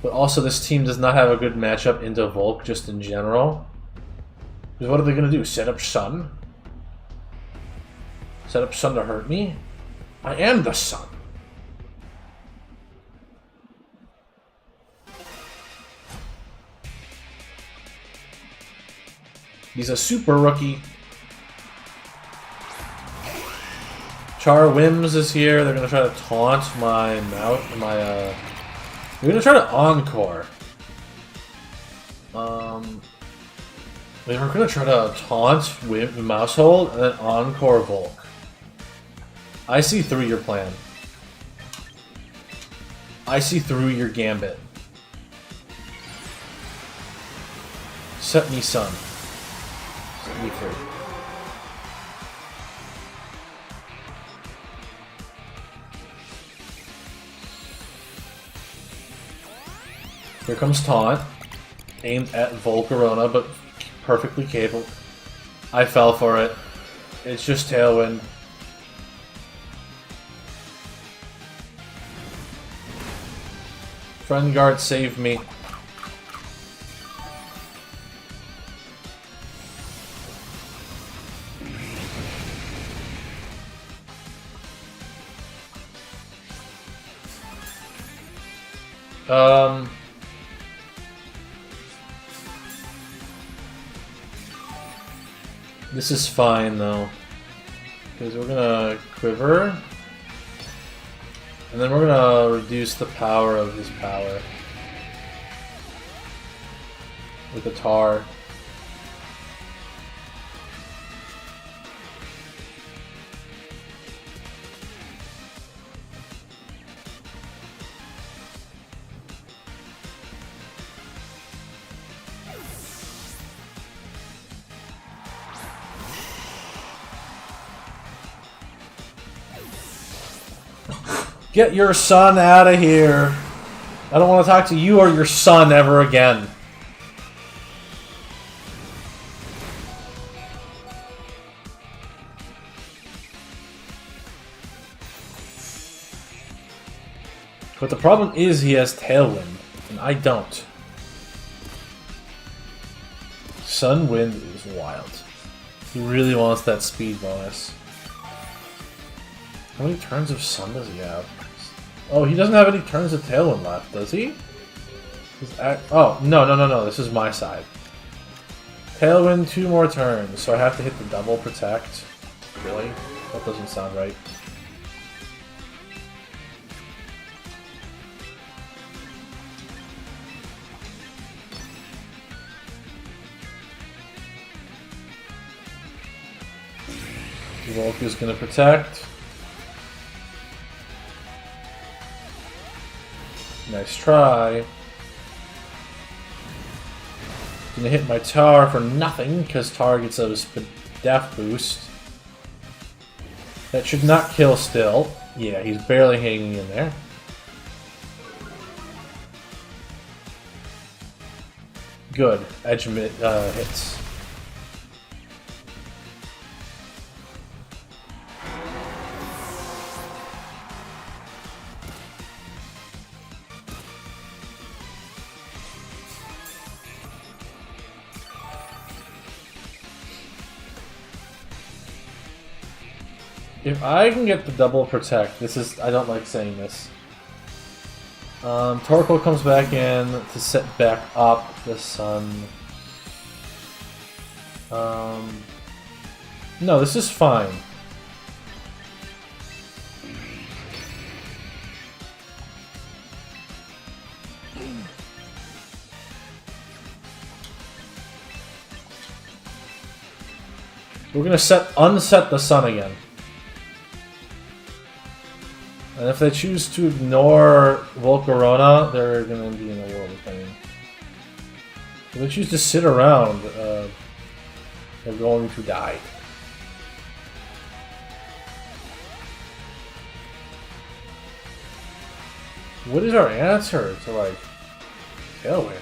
But also, this team does not have a good matchup into Volk, just in general. Because what are they going to do? Set up Sun? Set up Sun to hurt me? I am the Sun. He's a super rookie. Charwims is here. They're going to try to taunt my We're gonna try to Encore. We're gonna try to taunt with Mousehold and then Encore Volk. I see through your plan. I see through your gambit. Set me Sun. Set me free. Here comes Taunt, aimed at Volcarona, but perfectly capable. I fell for it. It's just Tailwind. Friend Guard, save me. This is fine though, because we're gonna Quiver, and then we're gonna reduce the power of his power. with the tar. Get your son out of here. I don't want to talk to you or your son ever again. But the problem is he has Tailwind, and I don't. Sun Wind is wild. He really wants that speed bonus. How many turns of Sun does he have? Oh, he doesn't have any turns of Tailwind left, does he? Oh, no. This is my side. Tailwind, 2 more turns, so I have to hit the double protect. Really? That doesn't sound right. Volk is going to protect. Nice try. Gonna hit my Tar for nothing, because Tar gets a def boost. That should not kill still. Yeah, he's barely hanging in there. Good. Edge hits. If I can get the double protect, this is, I don't like saying this. Torkoal comes back in to set back up the Sun. No, this is fine. We're gonna unset the Sun again. And if they choose to ignore Volcarona, they're going to be in a world of pain. If they choose to sit around, they're going to die. What is our answer to, like, Tailwind?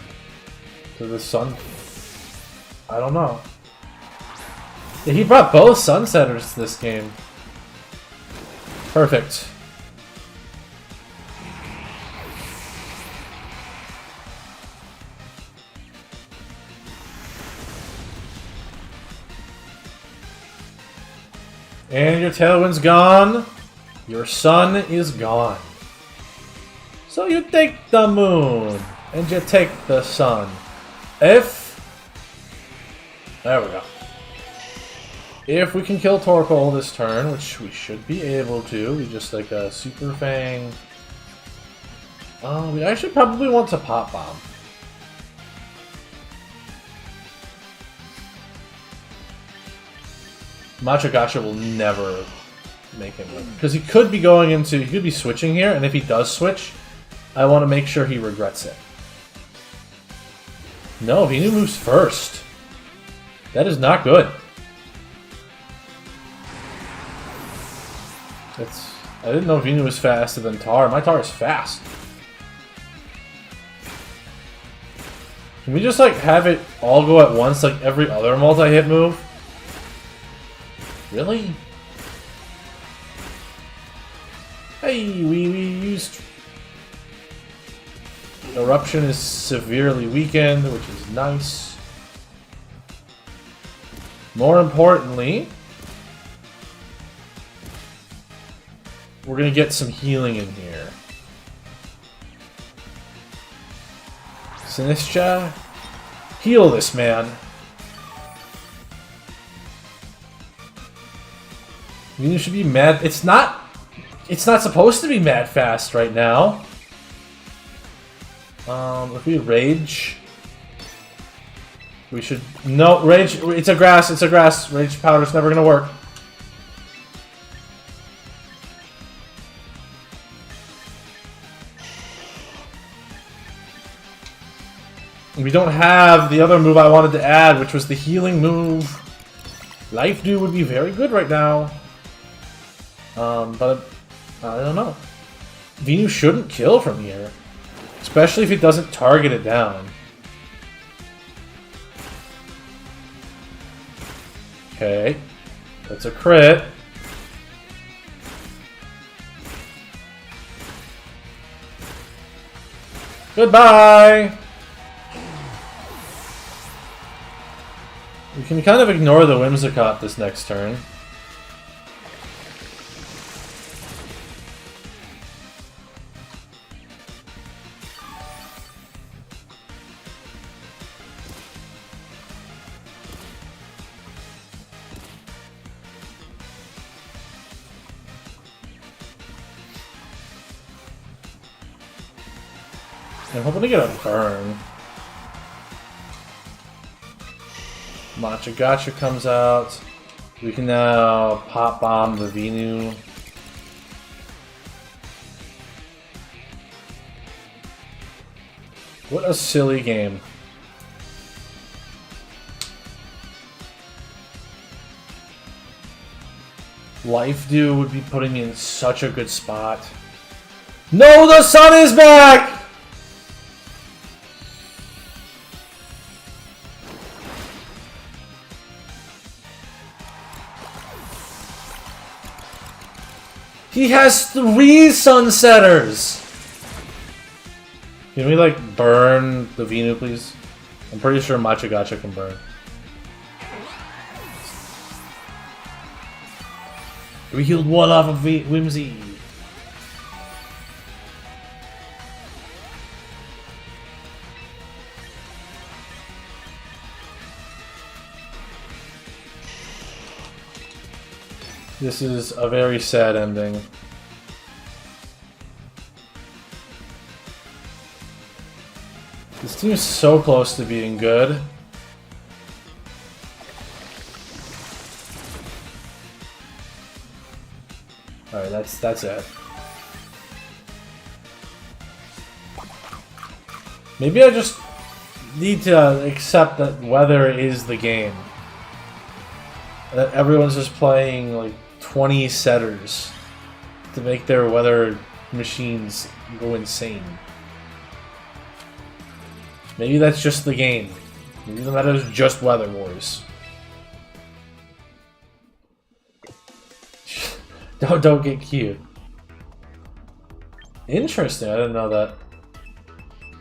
To the Sun? I don't know. Yeah, he brought both Sunsetters to this game. Perfect. And your Tailwind's gone. Your Sun is gone. So you take the Moon. And you take the Sun. If... There we go. If we can kill Torkoal this turn, which we should be able to, we just like a Super Fang. We actually probably want to Pop Bomb. Machagacha will never make him win. Because he could be going into... He could be switching here, and if he does switch, I want to make sure he regrets it. No, Venu moves first. That is not good. I didn't know Venu was faster than Tar. My Tar is fast. Can we just, like, have it all go at once like every other multi-hit move? Really? Hey, we used... Eruption is severely weakened, which is nice. More importantly, we're gonna get some healing in here. Sinistcha, heal this man. You should be mad. It's not supposed to be mad fast right now. If we rage, We should... No, Rage... It's a grass, it's a grass. Rage Powder's never gonna work. We don't have the other move I wanted to add, which was the healing move. Life Dew would be very good right now. But I don't know. Venu shouldn't kill from here. Especially if it doesn't target it down. Okay. That's a crit. Goodbye! We can kind of ignore the Whimsicott this next turn. I'm hoping to get a burn. Matcha Gotcha comes out. We can now pop bomb the Venu. What a silly game. Life Dew would be putting me in such a good spot. No, the sun is back! He has 3 Sunsetters! Can we, like, burn the Venu, please? I'm pretty sure Matcha Gotcha can burn. We healed 1 off of Whimsy. This is a very sad ending. This team is so close to being good. Alright, that's it. Maybe I just need to accept that weather is the game. That everyone's just playing like 20 setters to make their weather machines go insane. Maybe that's just the game. Maybe the meta is just Weather Wars. Don't get cute. Interesting, I didn't know that.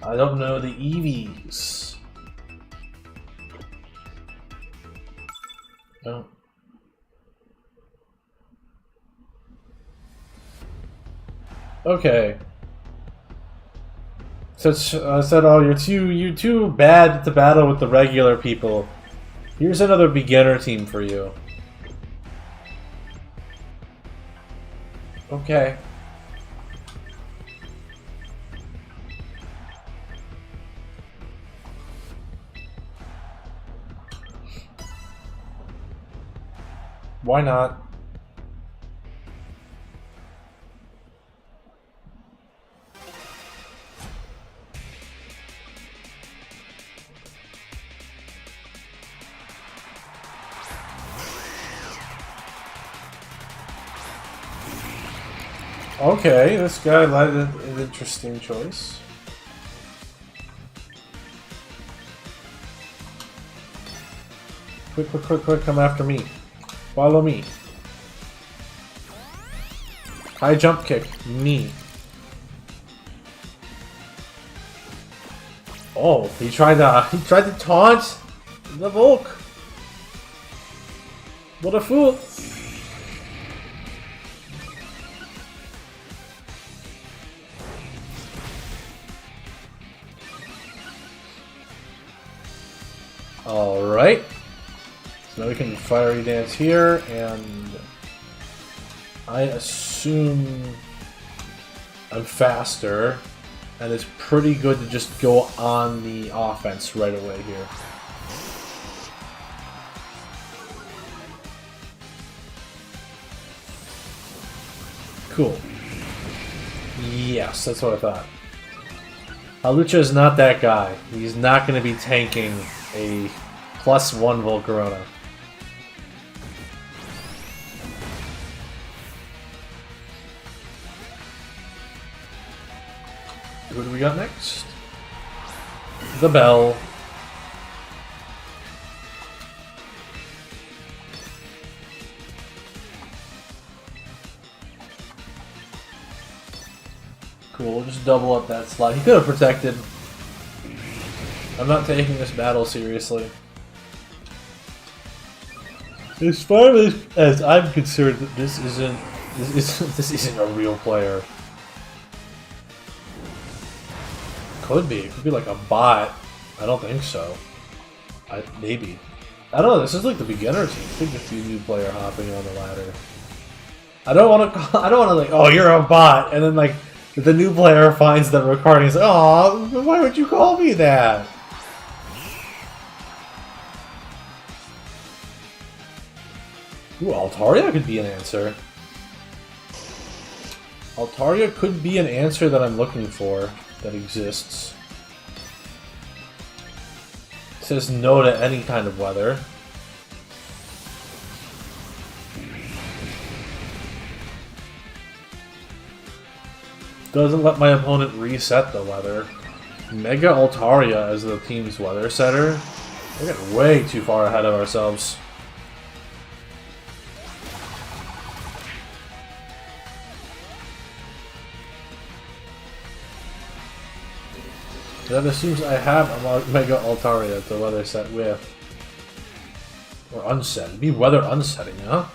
I don't know the EVs. Oh. Okay. So I said, oh, you're too bad to battle with the regular people. Here's another beginner team for you. Okay. Why not? Okay, this guy led an interesting choice. Quick, come after me. Follow me. High jump kick, me. Oh, he tried to taunt the Volk. What a fool. Alright. So now we can Fiery Dance here, and I assume I'm faster, and it's pretty good to just go on the offense right away here. Cool. Yes, that's what I thought. Hawlucha is not that guy. He's not going to be tanking a +1 Volcarona. Who do we got next? The Bell. Cool, we'll just double up that slot. He could have protected. I'm not taking this battle seriously. As far as I'm concerned, this isn't a real player. Could be. It could be like a bot. I don't think so. Maybe. I don't know. This is like the beginner team. I think just be a new player hopping on the ladder. I don't want to. I don't want to like. Oh, you're a bot, and then like the new player finds the recording. He's like, oh, why would you call me that? Ooh, Altaria could be an answer. Altaria could be an answer that I'm looking for that exists. It says no to any kind of weather. Doesn't let my opponent reset the weather. Mega Altaria as the team's weather setter. We're getting way too far ahead of ourselves. That assumes I have a Mega Altaria to weather set with. Or unset. It'd be weather unsetting, huh?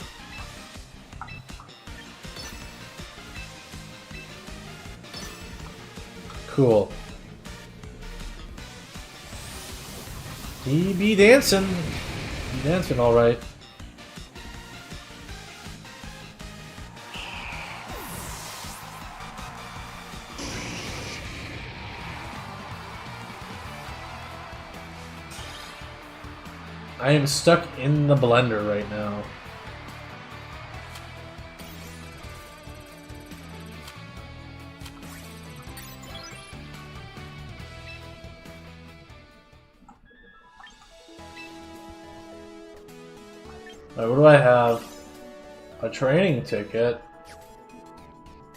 Cool. He be dancing. Be dancing alright. I am stuck in the blender right now. Alright, what do I have? A training ticket.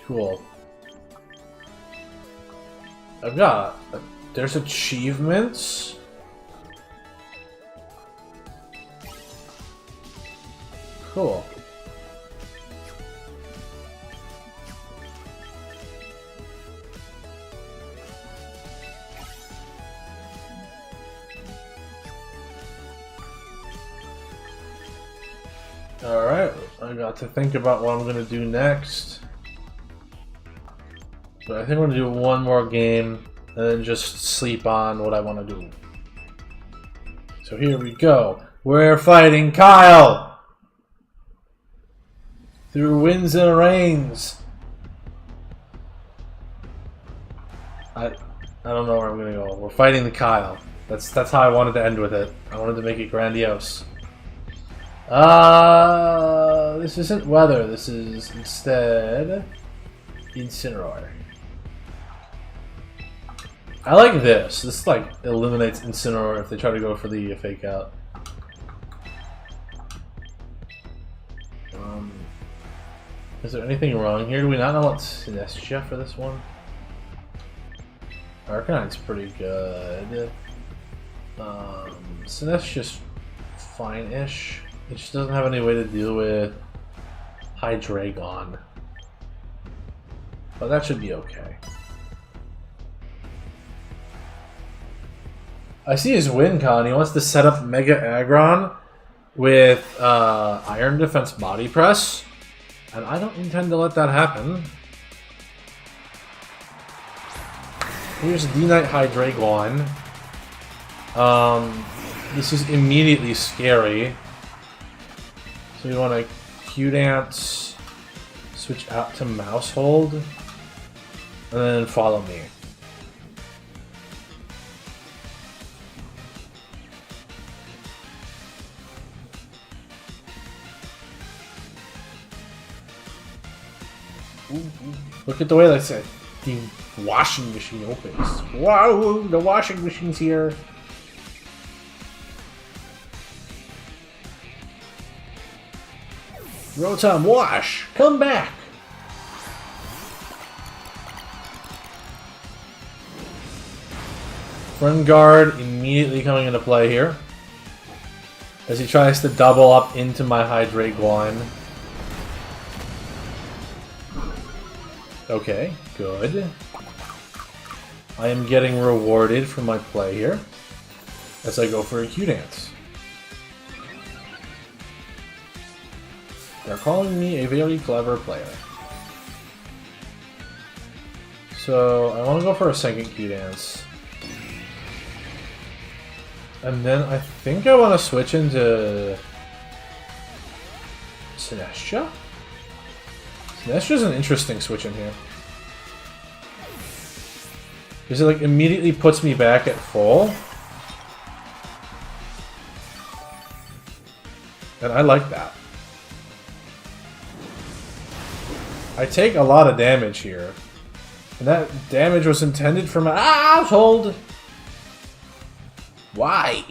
Cool. I've got... There's achievements? Cool. Alright, I got to think about what I'm going to do next. But I think I'm going to do one more game and then just sleep on what I want to do. So here we go. We're fighting Kyle! Through winds and rains. I don't know where I'm gonna go. We're fighting the Kyle. That's how I wanted to end with it. I wanted to make it grandiose. This isn't weather. This is instead Incineroar. I like this. This like eliminates Incineroar if they try to go for the fake out. Is there anything wrong here? Do we not know what Synestia for this one? Arcanine's pretty good. Synestia's fine-ish. It just doesn't have any way to deal with Hydreigon. But that should be okay. I see his win con. He wants to set up Mega Aggron with Iron Defense Body Press. And I don't intend to let that happen. Here's D-Knight Hydreigon. This is immediately scary. So we want to Q-Dance, switch out to Mousehold, and then follow me. Look at the way the washing machine opens. Wow, the washing machine's here. Rotom, wash! Come back! Friend Guard immediately coming into play here. As he tries to double up into my Hydreigon. Okay, good. I am getting rewarded for my play here. As I go for a Q-Dance. They're calling me a very clever player. So, I want to go for a second Q-Dance. And then I think I want to switch into Sinestcha? Sinestcha's an interesting switch in here. Because it like immediately puts me back at full. And I like that. I take a lot of damage here. And that damage was intended for my household! Why?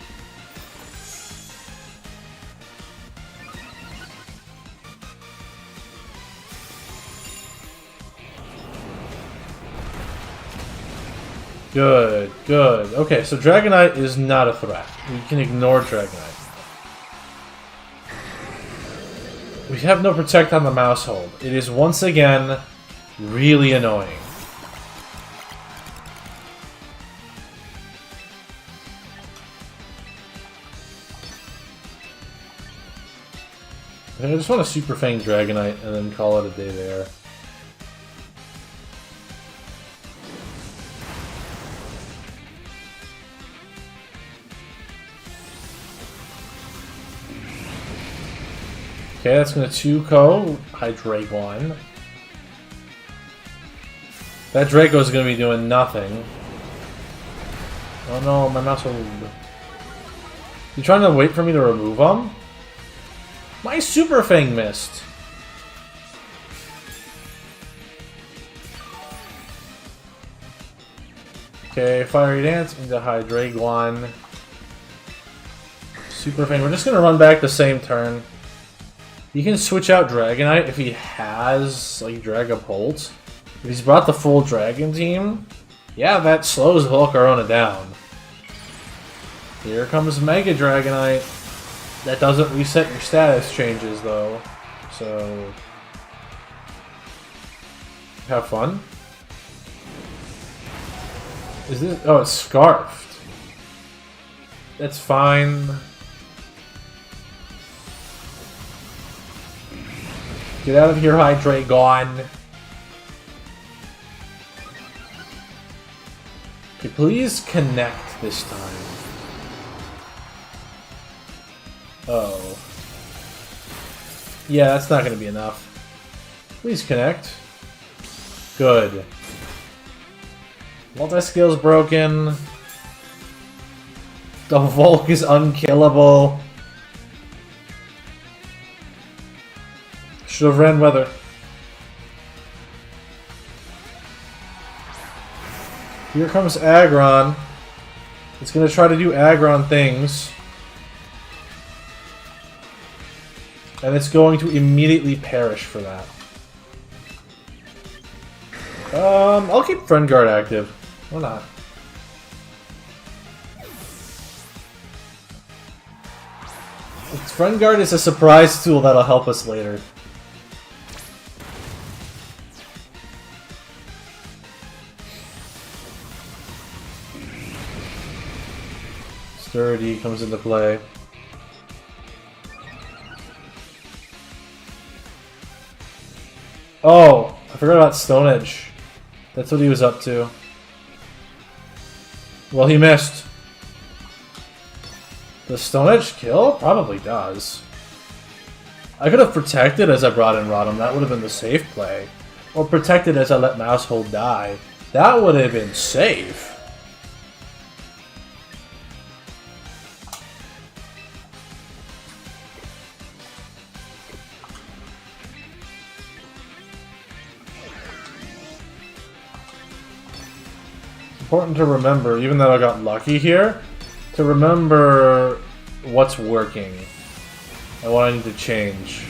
Good, good. Okay, so Dragonite is not a threat. We can ignore Dragonite. We have no Protect on the Mousehold. It is once again really annoying. I just want to Super Fang Dragonite and then call it a day there. Okay, that's going to 2-ko Hydreigon. That Draco's going to be doing nothing. Oh no, my mouse will... You trying to wait for me to remove him? My Super Fang missed! Okay, Fiery Dance into Hydreigon. Super Fang. We're just gonna run back the same turn. You can switch out Dragonite if he has, like, Dragapult. If he's brought the full Dragon team, yeah, that slows Volcarona down. Here comes Mega Dragonite. That doesn't reset your status changes, though. So... have fun. Is this... oh, it's Scarfed. That's fine. Get out of here, Hydreigon. Okay, please connect this time. Oh. Yeah, that's not going to be enough. Please connect. Good. Multi-skill's broken. The Volk is unkillable. Should have ran Weather. Here comes Aggron. It's going to try to do Aggron things. And it's going to immediately perish for that. I'll keep Friend Guard active. Why not? Friend Guard is a surprise tool that'll help us later. Sturdy comes into play. Oh, I forgot about Stone Edge. That's what he was up to. Well, he missed. Does Stone Edge kill? Probably does. I could have protected as I brought in Rotom. That would have been the safe play. Or protected as I let Mousehold die. That would have been safe. important to remember, even though I got lucky here, to remember what's working and what I need to change.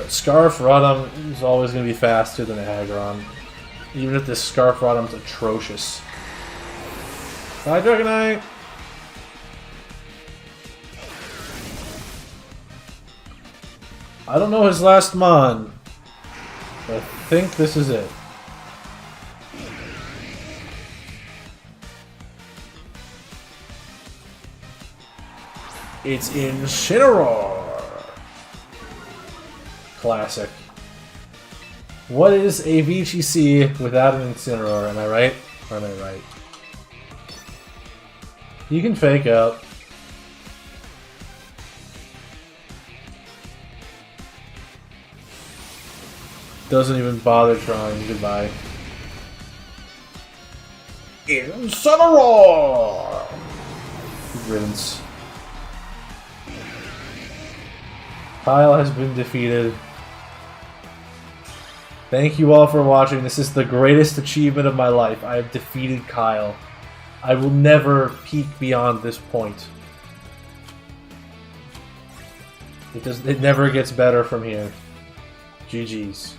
Scarf Rotom is always going to be faster than Aggron, even if this Scarf Rotom's atrocious. Bye, Dragonite! I don't know his last mon, but I think this is it. It's Incineroar! Classic. What is a VGC without an Incineroar? Am I right? Or am I right? You can fake out. Doesn't even bother trying. Goodbye. Incineroar! Riddance. Kyle has been defeated. Thank you all for watching. This is the greatest achievement of my life. I have defeated Kyle. I will never peak beyond this point. It never gets better from here. GG's.